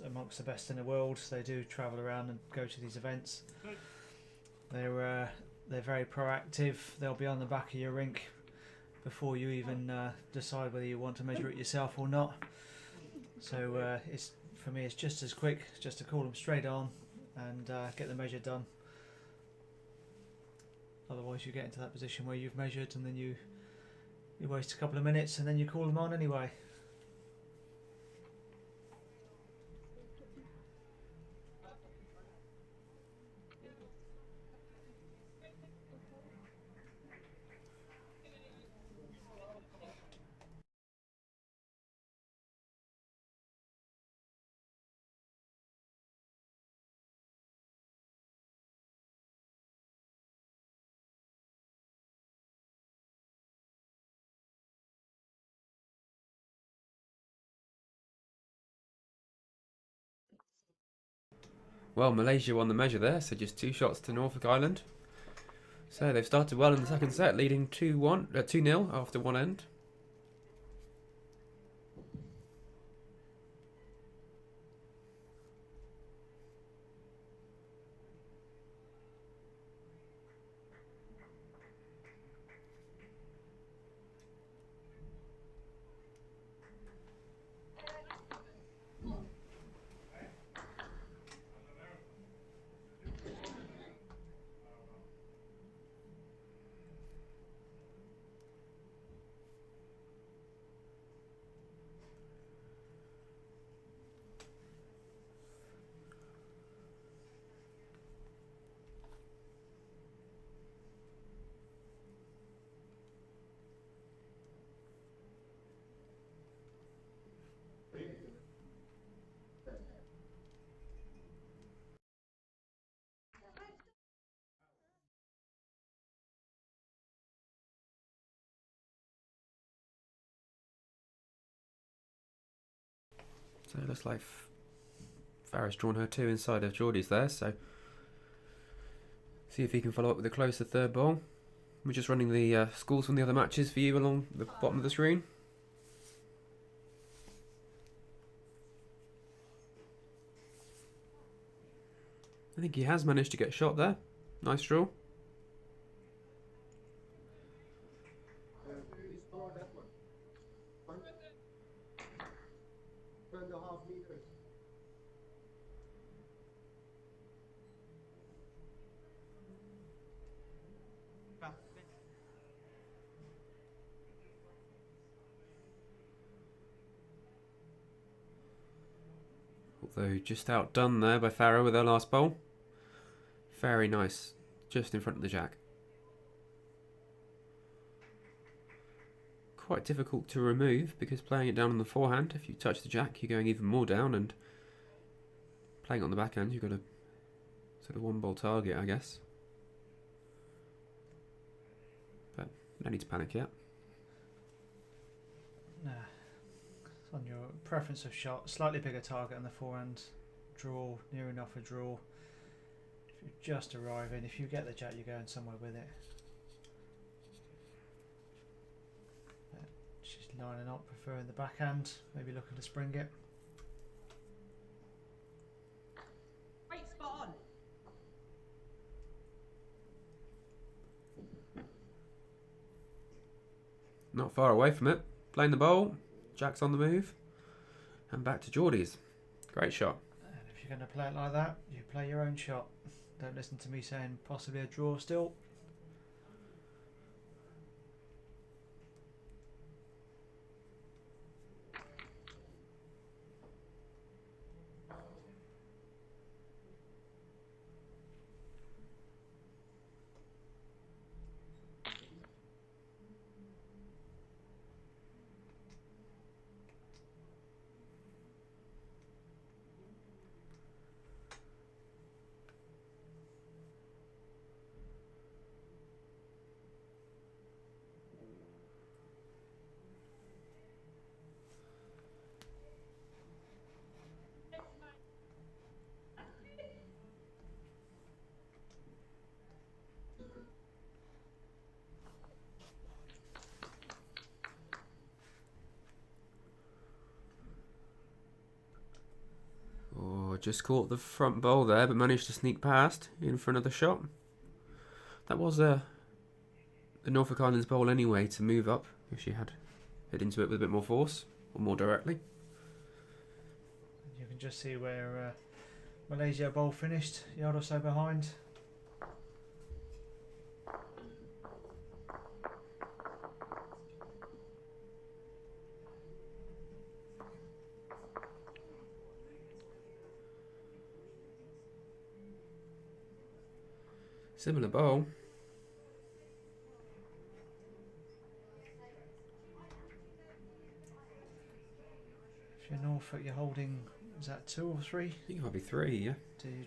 amongst the best in the world. They do travel around and go to these events. They're very proactive. They'll be on the back of your rink before you even decide whether you want to measure it yourself or not. So it's for me, it's just as quick, just to call them straight on and get the measure done. Otherwise, you get into that position where you've measured and then you waste a couple of minutes and then you call them on anyway. Well, Malaysia won the measure there, so just 2 shots to Norfolk Island. So they've started well in the second set, leading 2-0 after one end. So it looks like Farah's drawn her 2 inside of Geordie's there, so see if he can follow up with a closer third ball. We're just running the scores from the other matches for you along the bottom of the screen. I think he has managed to get a shot there. Nice draw. Although just outdone there by Farah with her last bowl. Very nice. Just in front of the jack. Quite difficult to remove because playing it down on the forehand, if you touch the jack, you're going even more down, and playing it on the backhand, you've got a sort of one ball target, I guess. But no need to panic yet. Nah. It's on your preference of shot. Slightly bigger target on the forehand. Draw, near enough a draw. If you just arrive in, if you get the jack, you're going somewhere with it. She's lining up, preferring the backhand, maybe looking to spring it. Wait, spot on. Not far away from it. Playing the bowl. Jack's on the move. And back to Geordie's. Great shot. And if you're going to play it like that, you play your own shot. Don't listen to me saying possibly a draw still. Just caught the front bowl there, but managed to sneak past in front of the shot. That was the Norfolk Islands bowl anyway to move up if she had hit into it with a bit more force or more directly. You can just see where Malaysia bowl finished, yard or so behind. Similar bowl. If you're Norfolk, you're holding, is that 2 or 3? I think it might be 3, yeah. Do you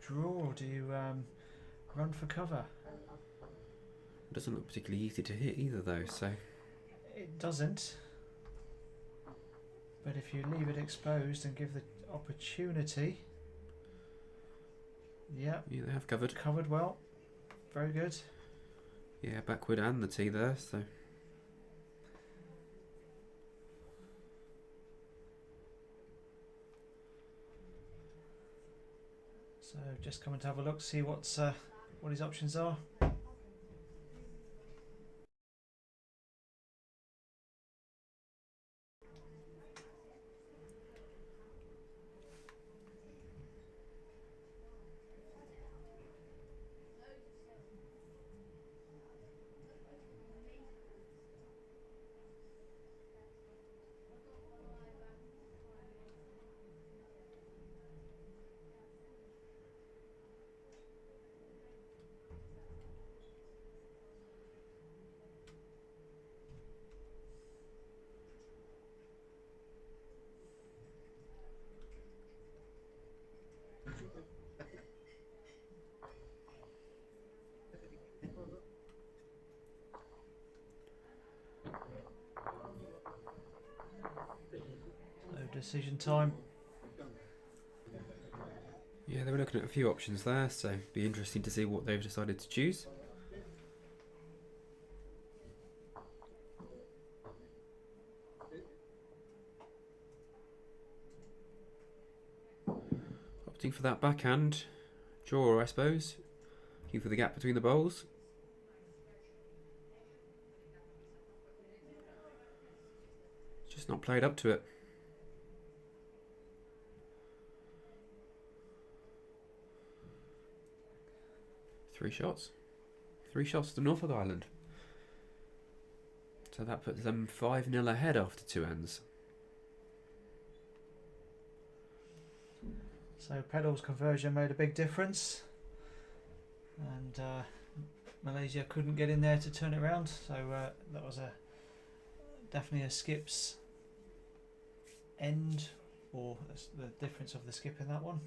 draw or do you run for cover? It doesn't look particularly easy to hit either though, so... It doesn't. But if you leave it exposed and give the opportunity. Yeah, Yeah, they have covered. covered well. Very good. Yeah, backward and the tee there, so. So just coming to have a look, see what his options are. So decision time. Yeah, they were looking at a few options there, so it'd be interesting to see what they've decided to choose. Opting for that backhand draw, I suppose. Looking for the gap between the bowls. Just not played up to it. Three shots to Norfolk Island. So that puts them 5-0 ahead after 2 ends. So pedals conversion made a big difference, and Malaysia couldn't get in there to turn it around. So that was definitely a skip's end, or the difference of the skip in that one.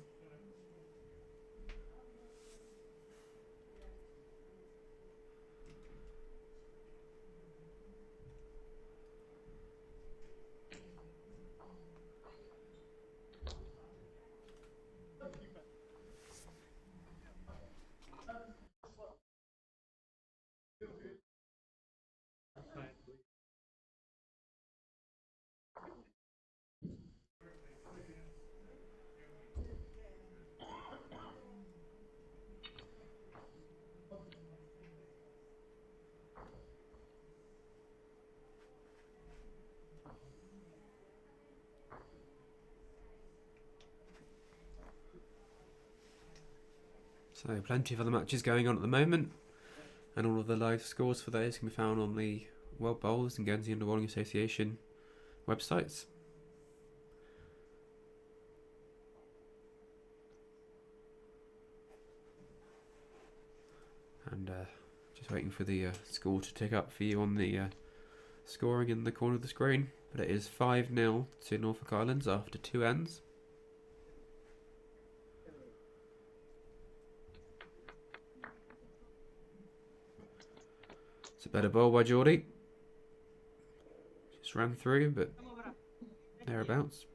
So plenty of other matches going on at the moment, and all of the live scores for those can be found on the World Bowls and Guernsey Under Bowling Association websites. And just waiting for the score to tick up for you on the scoring in the corner of the screen. But it is 5-0 to Norfolk Islands after 2 ends. It's a better bowl by Geordie. Just ran through, but thereabouts.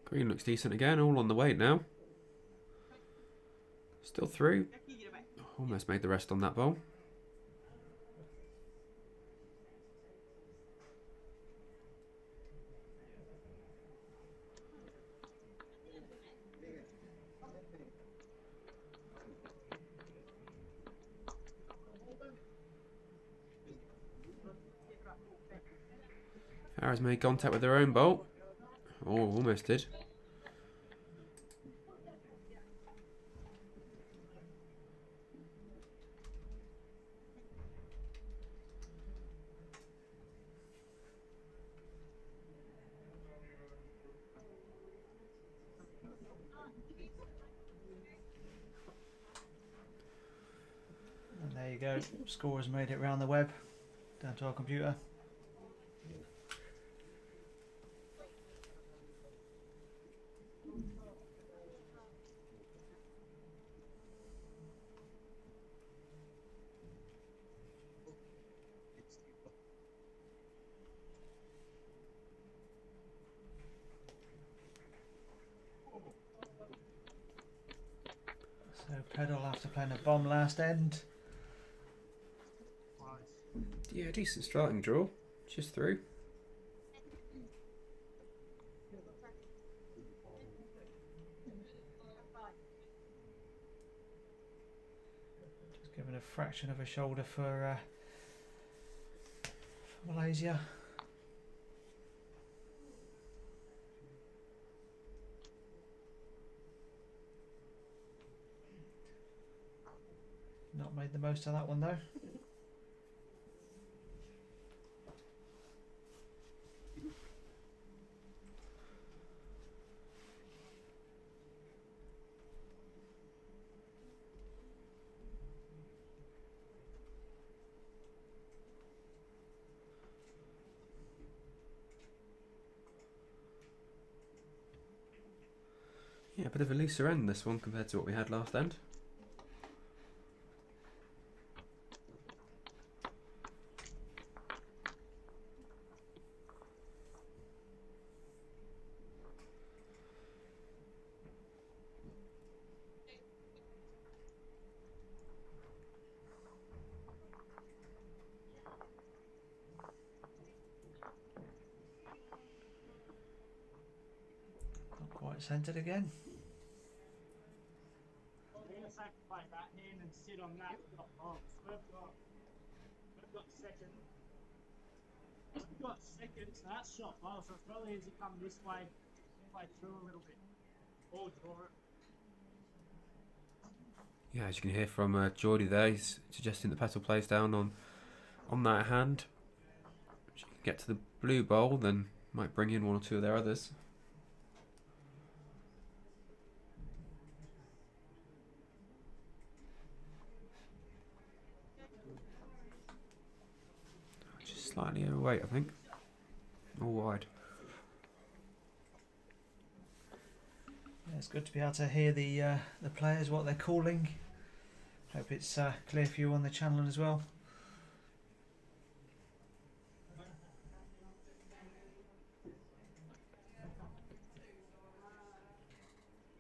Green looks decent again, all on the weight now. Still through. Almost made the rest on that bowl. Farah's made contact with their own bowl. Oh, almost did. There you go. Score has made it round the web, down to our computer. So Pedal after playing a bomb last end. Yeah, decent starting draw. Just through. Just giving a fraction of a shoulder for Malaysia. Not made the most of that one though. Yeah, a bit of a looser end this one compared to what we had last end. Not quite centred again. We're going to sacrifice that hand and sit on that. We've got second. We've got second, so that's shot well. So it's probably as you come this way, play through a little bit. Or draw it. Yeah, as you can hear from Geordie there, he's suggesting the Petal plays down on that hand. If you can get to the blue bowl, then might bring in one or two of their others. Just slightly overweight, I think. All wide. Yeah, it's good to be able to hear the players, what they're calling. Hope it's clear for you on the channel as well.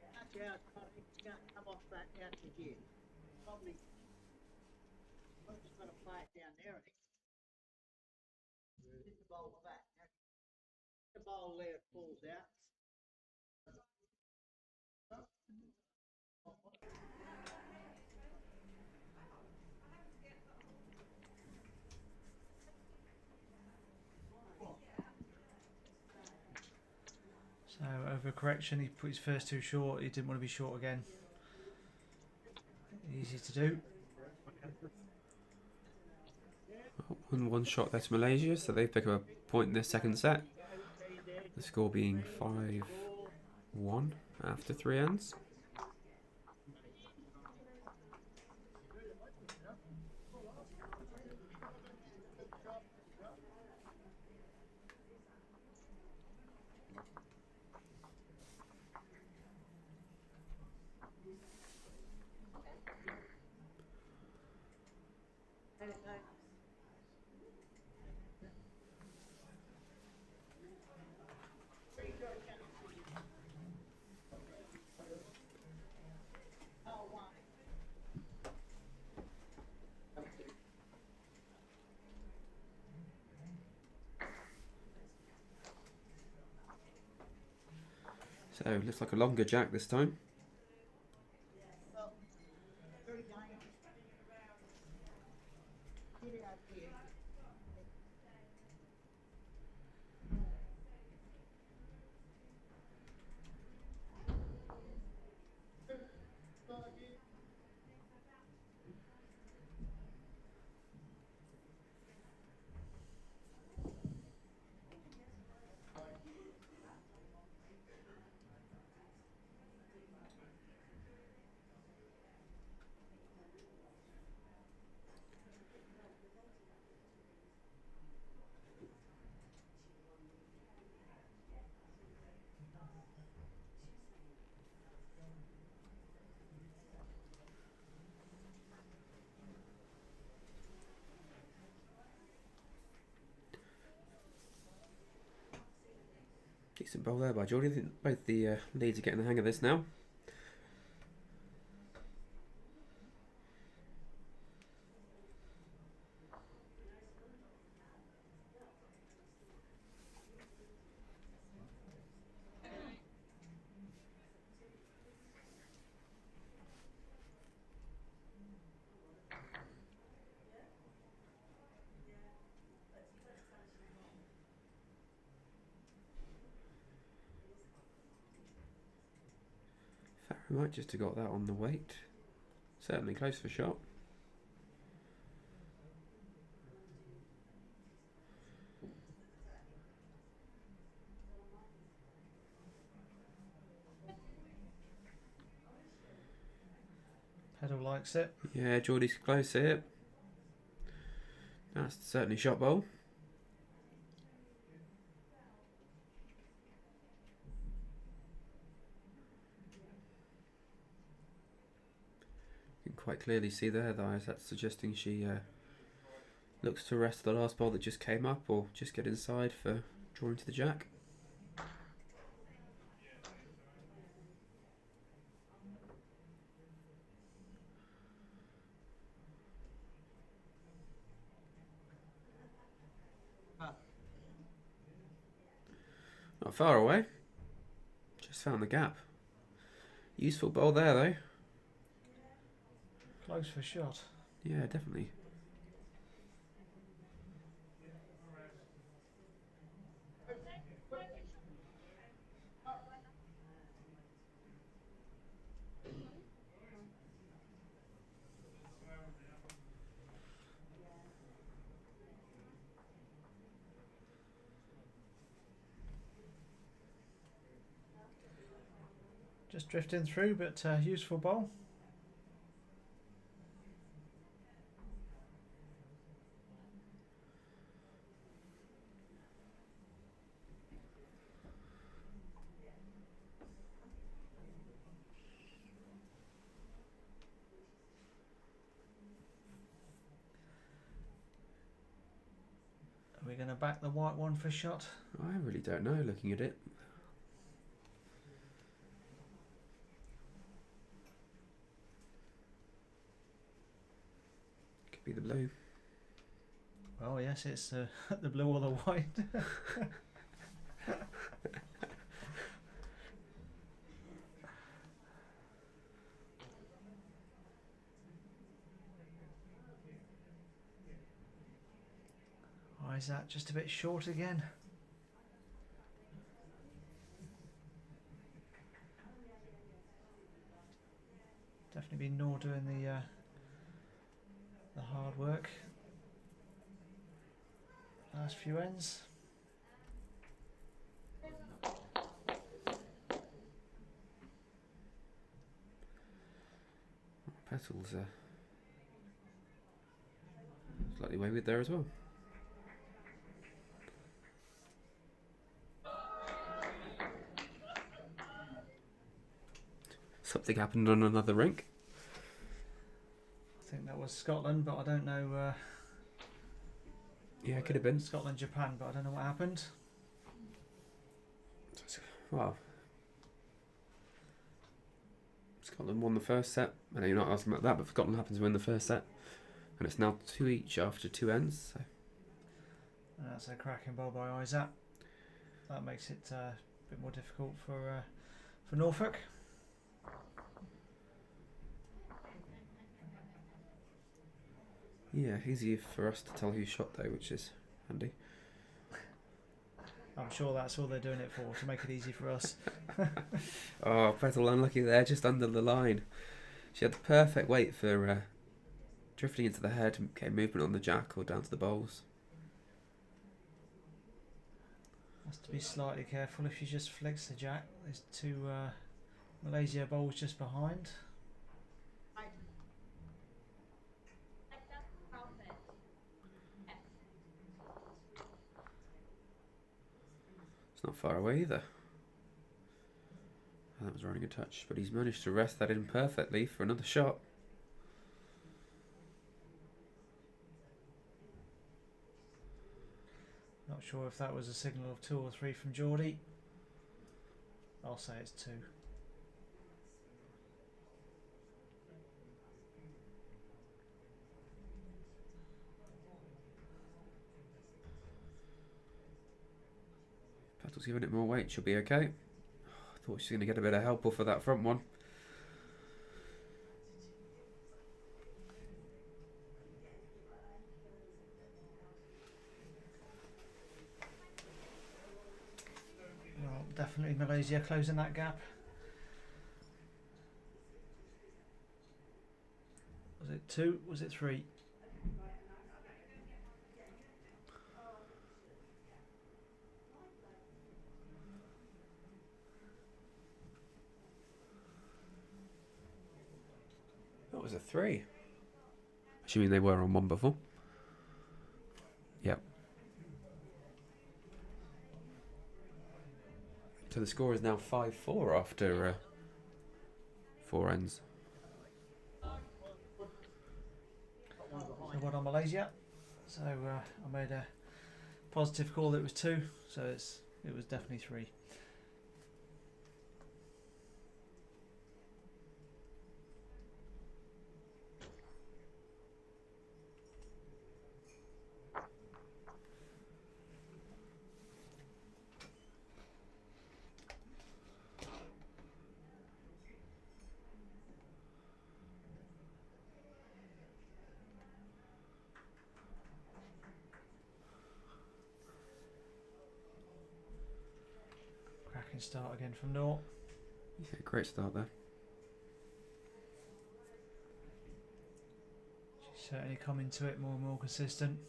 That's out, it's going to come off that out to here. Probably just got to play it down there, I think. Hit the bowl back. The bowl there falls out. So overcorrection, he put his first two short, he didn't want to be short again. Easy to do. One shot there to Malaysia, so they pick up a point in this second set. The score being 5-1 after 3 ends. So looks like a longer jack this time. Decent bowl there by Geordie. I think both the leads are getting the hang of this now. Farrow might just have got that on the weight. Certainly close for shot. Pedal likes it. Yeah, Geordie's close here. That's certainly shot bowl. You can quite clearly see there, though, that's suggesting she looks to rest the last ball that just came up, or just get inside for drawing to the jack. Not far away. Just found the gap. Useful bowl there, though. Close for shot. Yeah, definitely. Just drifting through, but useful bowl. Are we going to back the white one for shot? I really don't know, looking at it. Could be the blue. Oh yes, it's the blue or the white. Why is that just a bit short again? Definitely been Nor doing the hard work. Last few ends. Petals slightly wayward there as well. Something happened on another rink. I think that was Scotland, but I don't know. Yeah, it could have been. Scotland, Japan, but I don't know what happened. Well, Scotland won the first set. I know you're not asking about that, but Scotland happens to win the first set. And it's now 2 each after 2 ends. So. And that's a cracking bowl by Isaac. That makes it a bit more difficult for Norfolk. Yeah, easy for us to tell who shot though, which is handy. I'm sure that's all they're doing it for, to make it easy for us. Oh, Petal unlucky there, just under the line. She had the perfect weight for drifting into the head and getting movement on the jack or down to the bowls. Has to be slightly careful if she just flicks the jack. There's 2 Malaysia bowls just behind. It's not far away either. That was running a touch, but he's managed to rest that in perfectly for another shot. Not sure if that was a signal of 2 or 3 from Geordie. I'll say it's 2. Petal's giving it more weight, she'll be okay. I thought she was going to get a bit of help off of that front one. Well, definitely Malaysia closing that gap. Was it 2? Was it 3? That was a 3. Assuming they were on 1 before. Yep. So the score is now 5-4 after 4 ends. So well done Malaysia. So I made a positive call that it was 2, so it was definitely 3. Cracking start again from Nor. Yeah, great start there. She's certainly coming to it more and more consistent.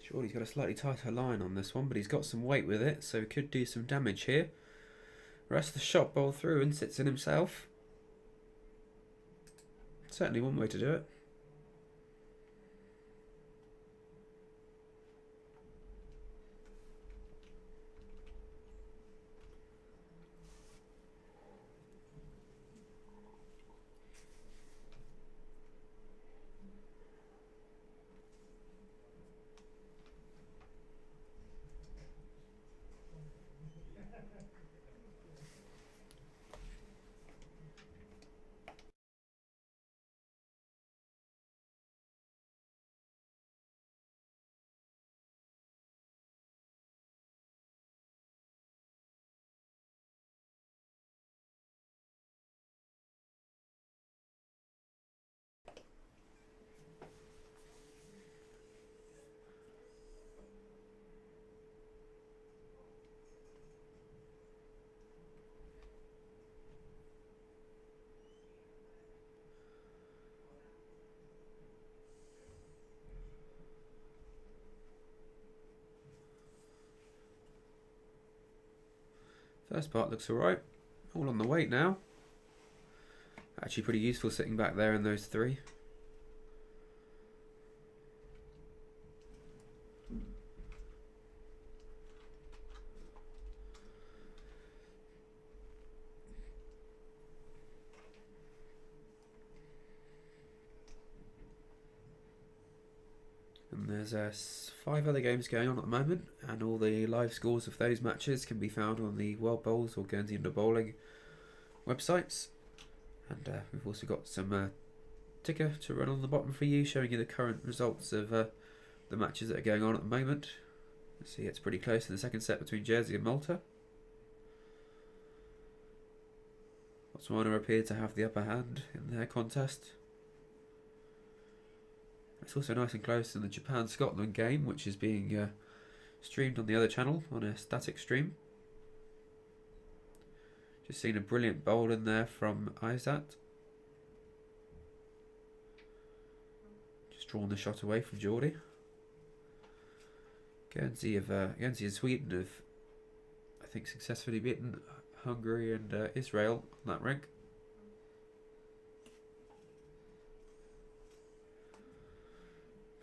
Sure, he's got a slightly tighter line on this one, but he's got some weight with it, so he could do some damage here. Rest the shot ball through and sits in himself. Certainly one way to do it. First part looks alright. All on the weight now. Actually pretty useful sitting back there in those 3. And there's 5 other games going on at the moment, and all the live scores of those matches can be found on the World Bowls or Guernsey Under Bowling websites. And we've also got some ticker to run on the bottom for you, showing you the current results of the matches that are going on at the moment. You see it's pretty close in the second set between Jersey and Malta. Botswana appear to have the upper hand in their contest. It's also nice and close to the Japan-Scotland game, which is being streamed on the other channel on a static stream. Just seen a brilliant bowl in there from Isat. Just drawn the shot away from Geordie. Guernsey and Sweden have, I think, successfully beaten Hungary and Israel on that rink.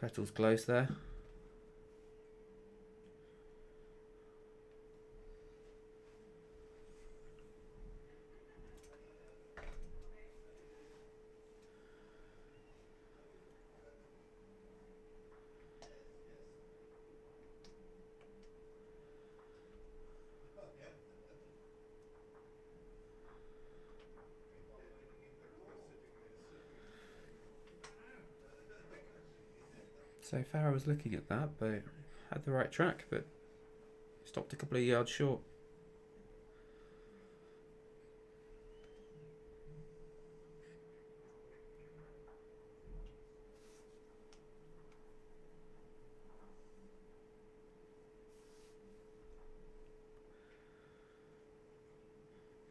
Petals close there. So Farah was looking at that, but had the right track, but stopped a couple of yards short.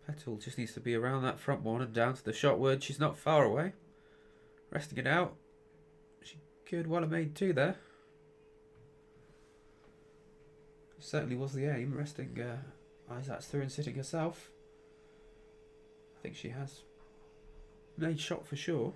Petal just needs to be around that front one and down to the shot word. She's not far away. Resting it out. She could well have made two there. Certainly was the aim, resting Isaacs through and sitting herself. I think she has made shot for sure.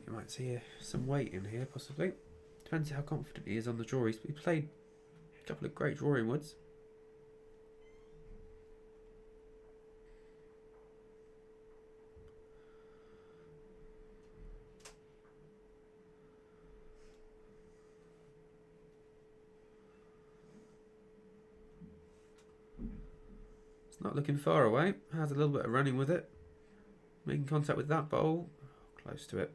You might see some weight in here, possibly. Depends how confident he is on the draw. He played a couple of great drawing woods. It's not looking far away. Has a little bit of running with it. Making contact with that bowl. Close to it.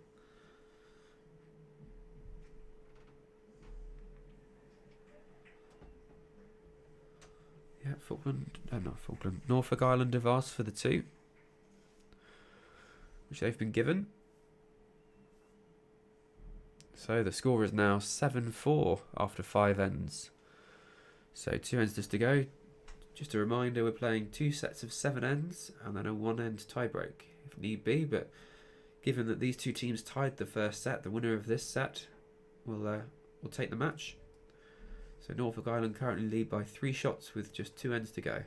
Yeah, Norfolk Island have asked for the two, which they've been given. So the score is now 7-4 after 5 ends. So 2 ends just to go. Just a reminder, we're playing 2 sets of 7 ends and then a 1-end tiebreak if need be. But given that these two teams tied the first set, the winner of this set will take the match. So Norfolk Island currently lead by 3 shots with just 2 ends to go.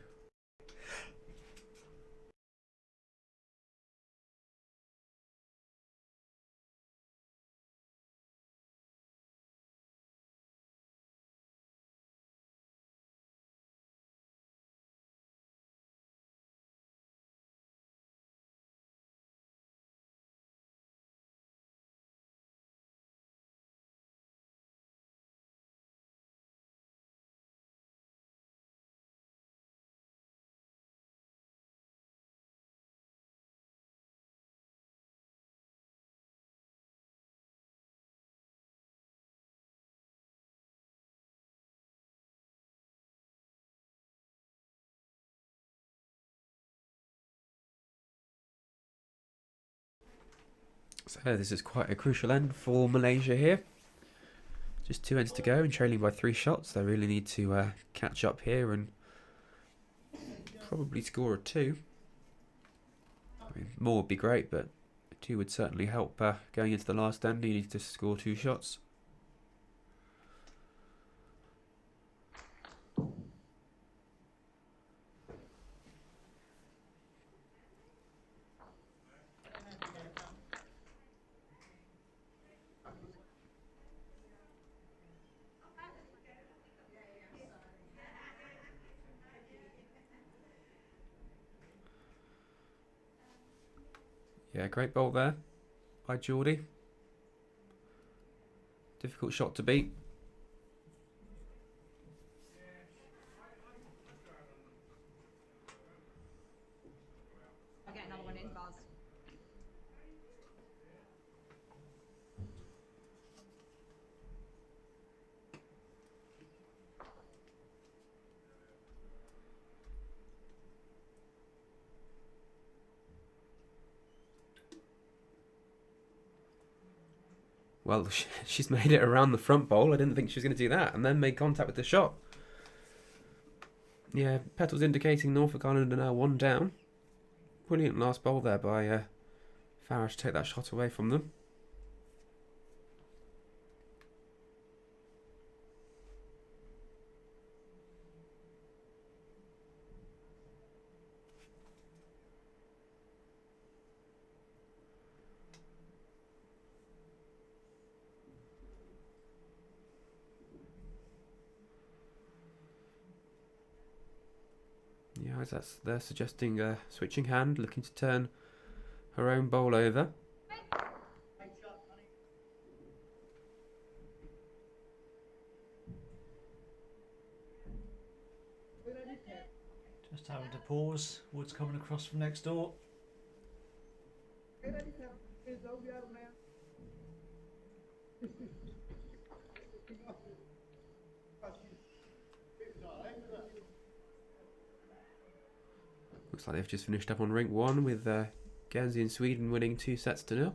So this is quite a crucial end for Malaysia here. Just 2 ends to go and trailing by 3 shots. They really need to catch up here and probably score a 2. I mean, more would be great, but a 2 would certainly help going into the last end. You need to score 2 shots. Yeah, great bowl there by Geordie. Difficult shot to beat. I'll get another one in, Buzz. Well, she's made it around the front bowl. I didn't think she was going to do that, and then made contact with the shot. Yeah, Petals indicating Norfolk Island are now 1 down. Brilliant last bowl there by Farah to take that shot away from them. Yeah, they're suggesting switching hand, looking to turn her own bowl over. Great shot, honey. Just having to pause. Wood's coming across from next door. Looks like they've just finished up on rink 1 with Guernsey and Sweden winning 2-0.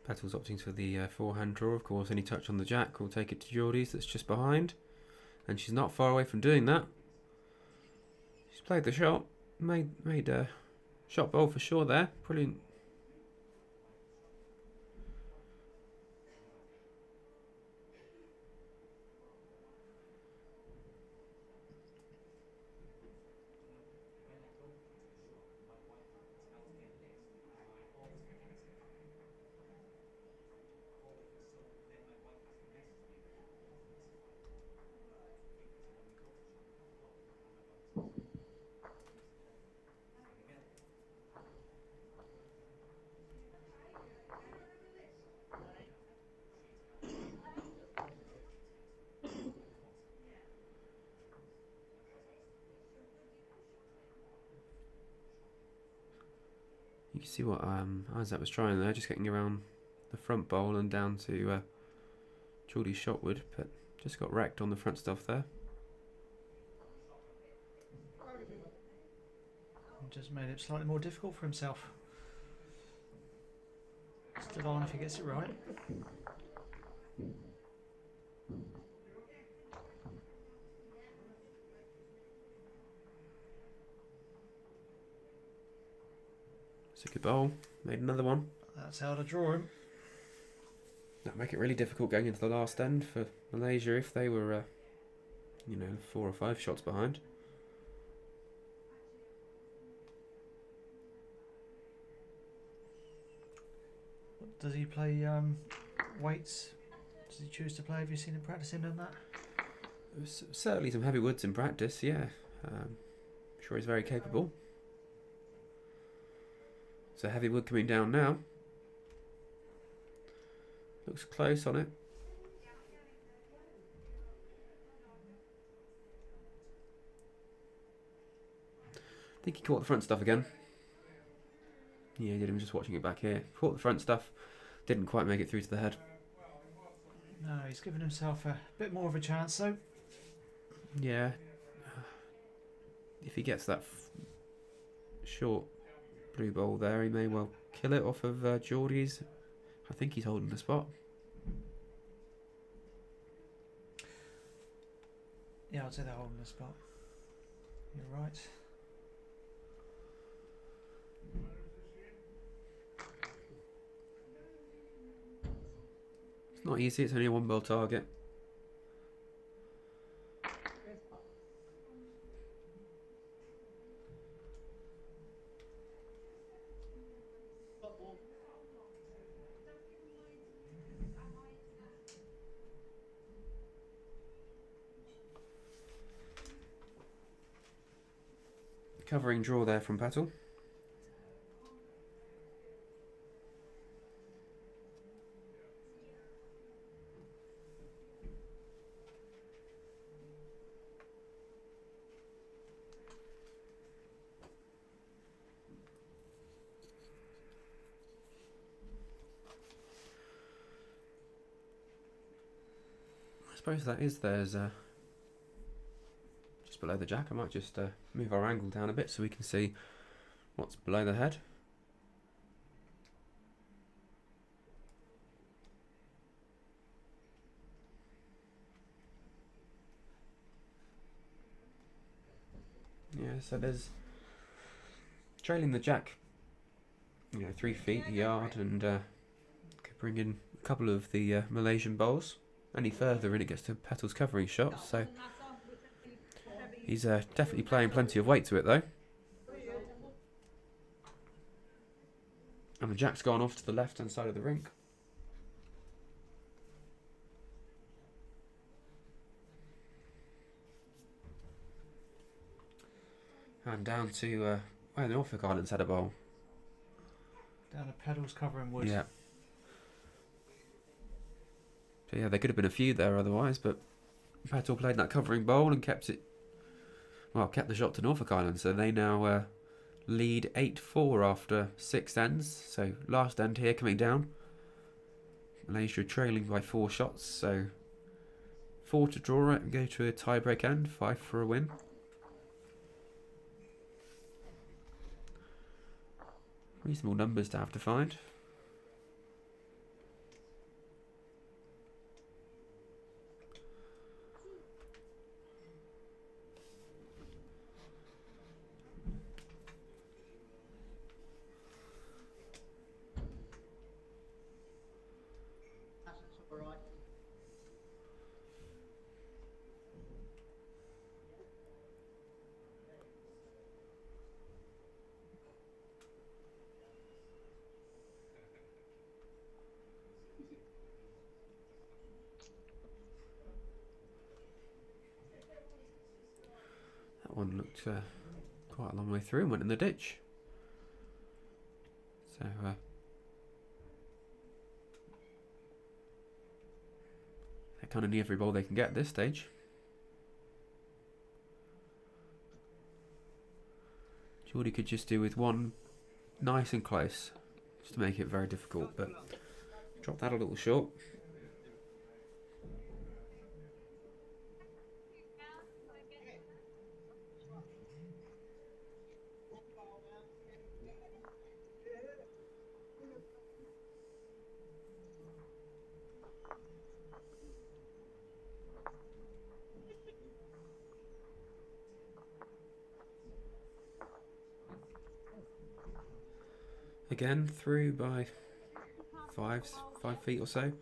Petals opting for the forehand draw, of course. Any touch on the jack will take it to Geordie's that's just behind. And she's not far away from doing that. She's played the shot. Made a shot bowl for sure there. Brilliant. You can see what Isaac was trying there, just getting around the front bowl and down to Geordie's shotwood, but just got wrecked on the front stuff there. Just made it slightly more difficult for himself. Still on if he gets it right. It's a good bowl. Made another one. That's how to draw him. That'll make it really difficult going into the last end for Malaysia if they were, 4 or 5 shots behind. Does he play weights? Does he choose to play? Have you seen him practicing on that? Certainly some heavy woods in practice, yeah. I'm sure he's very capable. So heavy wood coming down now. Looks close on it. I think he caught the front stuff again. Yeah, he did. I'm just watching it back here. Caught the front stuff. Didn't quite make it through to the head. No, he's given himself a bit more of a chance though. Yeah. If he gets that short blue ball there, he may well kill it off of Geordie's. I think he's holding the spot. Yeah, I'd say they're holding the spot. You're right. It's not easy, it's only a 1 ball target. Covering draw there from Petal. I suppose that is theirs just below the jack. I might just move our angle down a bit so we can see what's below the head. Yeah, so there's trailing the jack, 3 feet, a yard, and could bring in a couple of the Malaysian bowls. Any further and it gets to Petal's covering shot, so he's definitely playing plenty of weight to it though. And the jack's gone off to the left hand side of the rink. And down to where the Norfolk Islands had a bowl. Down the pedals covering wood. Yeah. So yeah, there could have been a few there otherwise, but Petal played that covering bowl and kept the shot to Norfolk Islands. So they now lead 8-4 after 6 ends. So last end here coming down. Malaysia trailing by 4 shots, so 4 to draw it and go to a tie-break end, 5 for a win. Reasonable numbers to have to find. That's all right. That one looked quite a long way through and went in the ditch. So they're kind of near every ball they can get at this stage. Geordie could just do with one nice and close, just to make it very difficult, but drop that a little short. Again, through by 5 feet or so.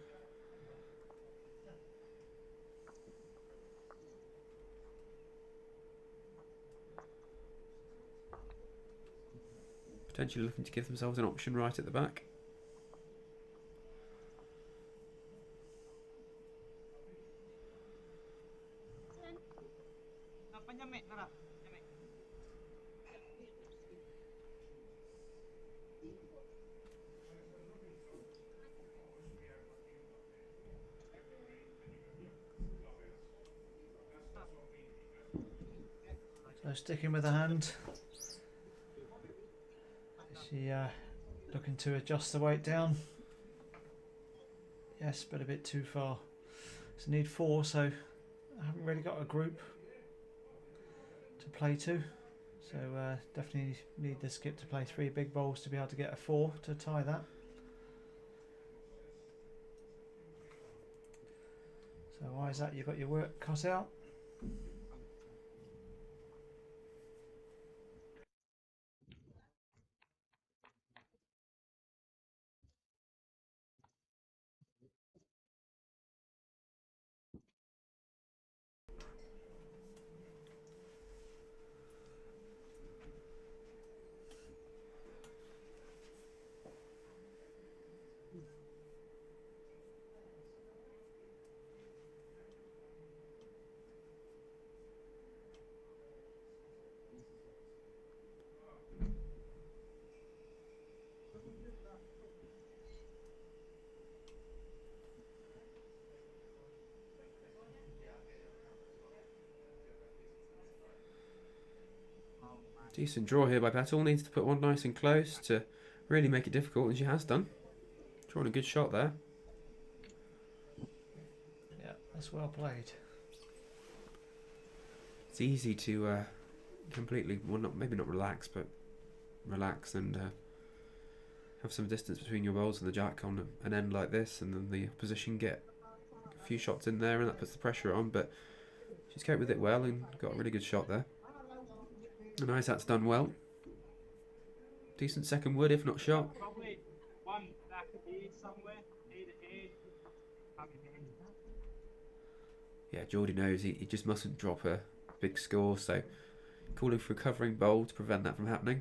Potentially looking to give themselves an option right at the back. So sticking with the hand. Is she looking to adjust the weight down? Yes, but a bit too far. So need 4, so I haven't really got a group to play to. So definitely need the skip to play 3 big bowls to be able to get a 4 to tie that. So Isaac, you've got your work cut out. Decent draw here by Petal. Needs to put one nice and close to really make it difficult, and she has done. Drawing a good shot there. Yeah, that's well played. It's easy to completely, well, not maybe not relax, but relax and have some distance between your bowls and the jack on an end like this, and then the opposition get a few shots in there, and that puts the pressure on. But she's coped with it well and got a really good shot there. And Isaac's done well. Decent second wood, if not shot. Probably one back of the somewhere, either head, coming in. Yeah, Geordie knows he just mustn't drop a big score, so calling for a covering bowl to prevent that from happening.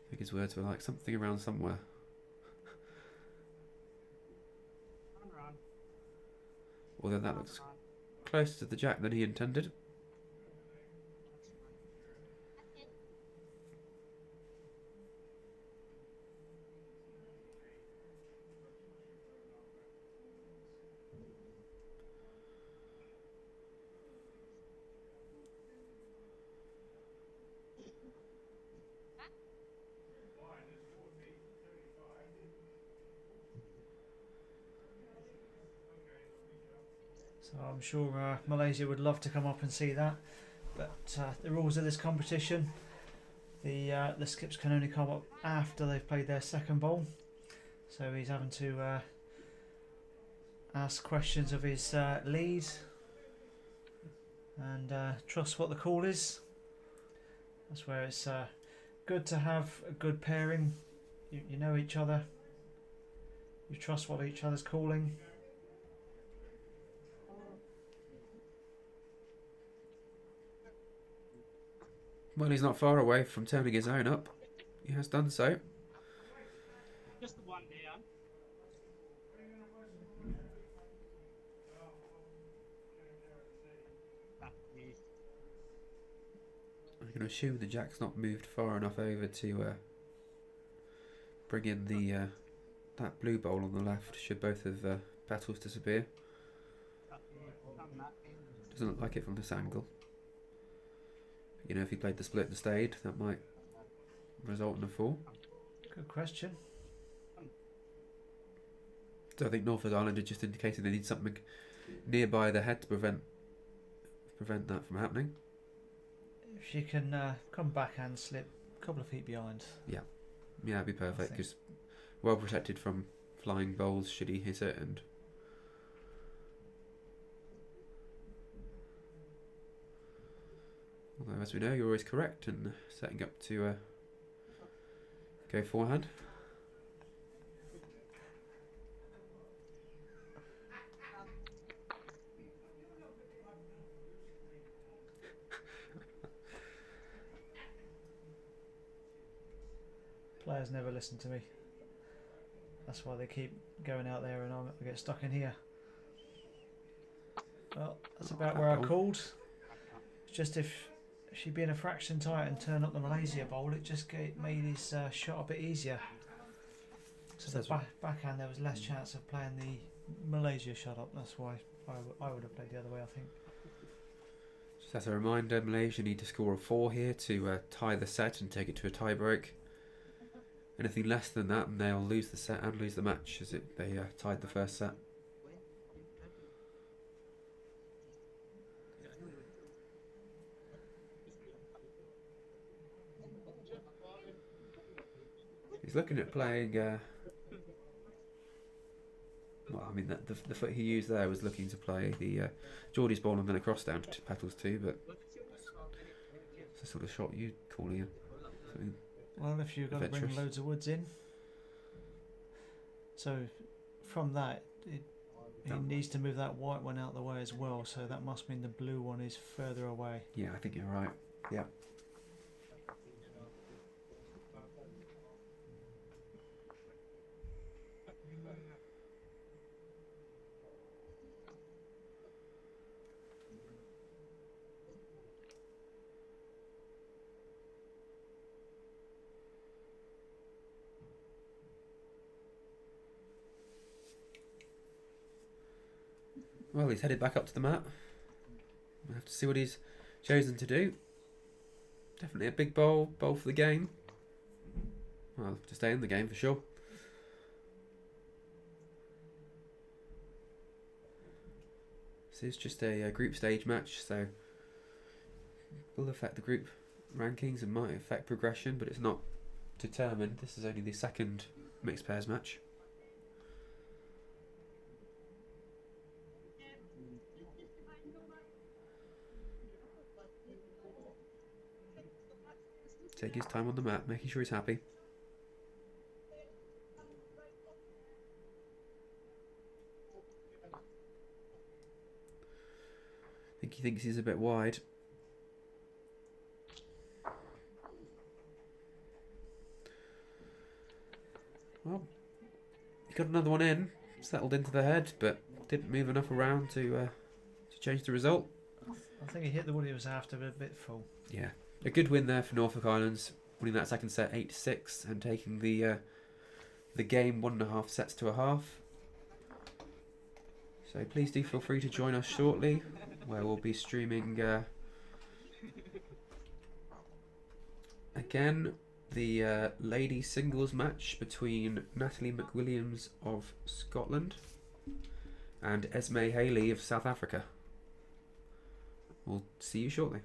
I think his words were like something around somewhere. Run. Although that looks closer to the jack than he intended. So I'm sure Malaysia would love to come up and see that, but the rules of this competition, the skips can only come up after they've played their second bowl. So he's having to ask questions of his lead and trust what the call is. That's where it's good to have a good pairing. You know each other. You trust what each other's calling. Well, he's not far away from turning his own up. He has done so. Just the one down. I'm going to assume the jack's not moved far enough over to bring in the that blue bowl on the left, should both of the petals disappear. Doesn't look like it from this angle. You know, if he played the split and stayed, that might result in a fall. Good question. So I think Norfolk Island are just indicating they need something nearby their head to prevent that from happening. If she can come back and slip a couple of feet behind. Yeah, it'd be perfect, because well protected from flying bowls should he hit it, and although as we know you're always correct in setting up to go forehand. Players never listen to me. That's why they keep going out there and I get stuck in here. Well, that's about where I called. It's just if she'd been a fraction tight and turn up the Malaysia bowl, it just made his shot a bit easier. So the backhand, there was less chance of playing the Malaysia shot up. That's why I would have played the other way, I think. Just as a reminder, Malaysia need to score a 4 here to tie the set and take it to a tie break. Anything less than that, and they'll lose the set and lose the match, as they tied the first set. He's looking at playing. Well, I mean, the foot he used there was looking to play the Geordie's ball and then a cross down to petals too, but it's the sort of shot you'd call here. Something Well, if you've got to bring adventurous. loads of woods in, so from that, he needs to move that white one out the way as well. So that must mean the blue one is further away. Yeah, I think you're right. Yeah. Well, he's headed back up to the mat. We'll have to see what he's chosen to do. Definitely a big bowl for the game. Well, to stay in the game for sure. This is just a group stage match, so will affect the group rankings and might affect progression, but it's not determined. This is only the second mixed pairs match. Take his time on the mat, making sure he's happy. I think he thinks he's a bit wide. Well, he got another one in, settled into the head, but didn't move enough around to change the result. I think he hit the wood he was after, but a bit full. Yeah, a good win there for Norfolk Islands, winning that second set 8-6 and taking the game 1.5 sets to a half. So please do feel free to join us shortly, where we'll be streaming again the ladies singles match between Natalie McWilliams of Scotland and Esme Haley of South Africa. We'll see you shortly.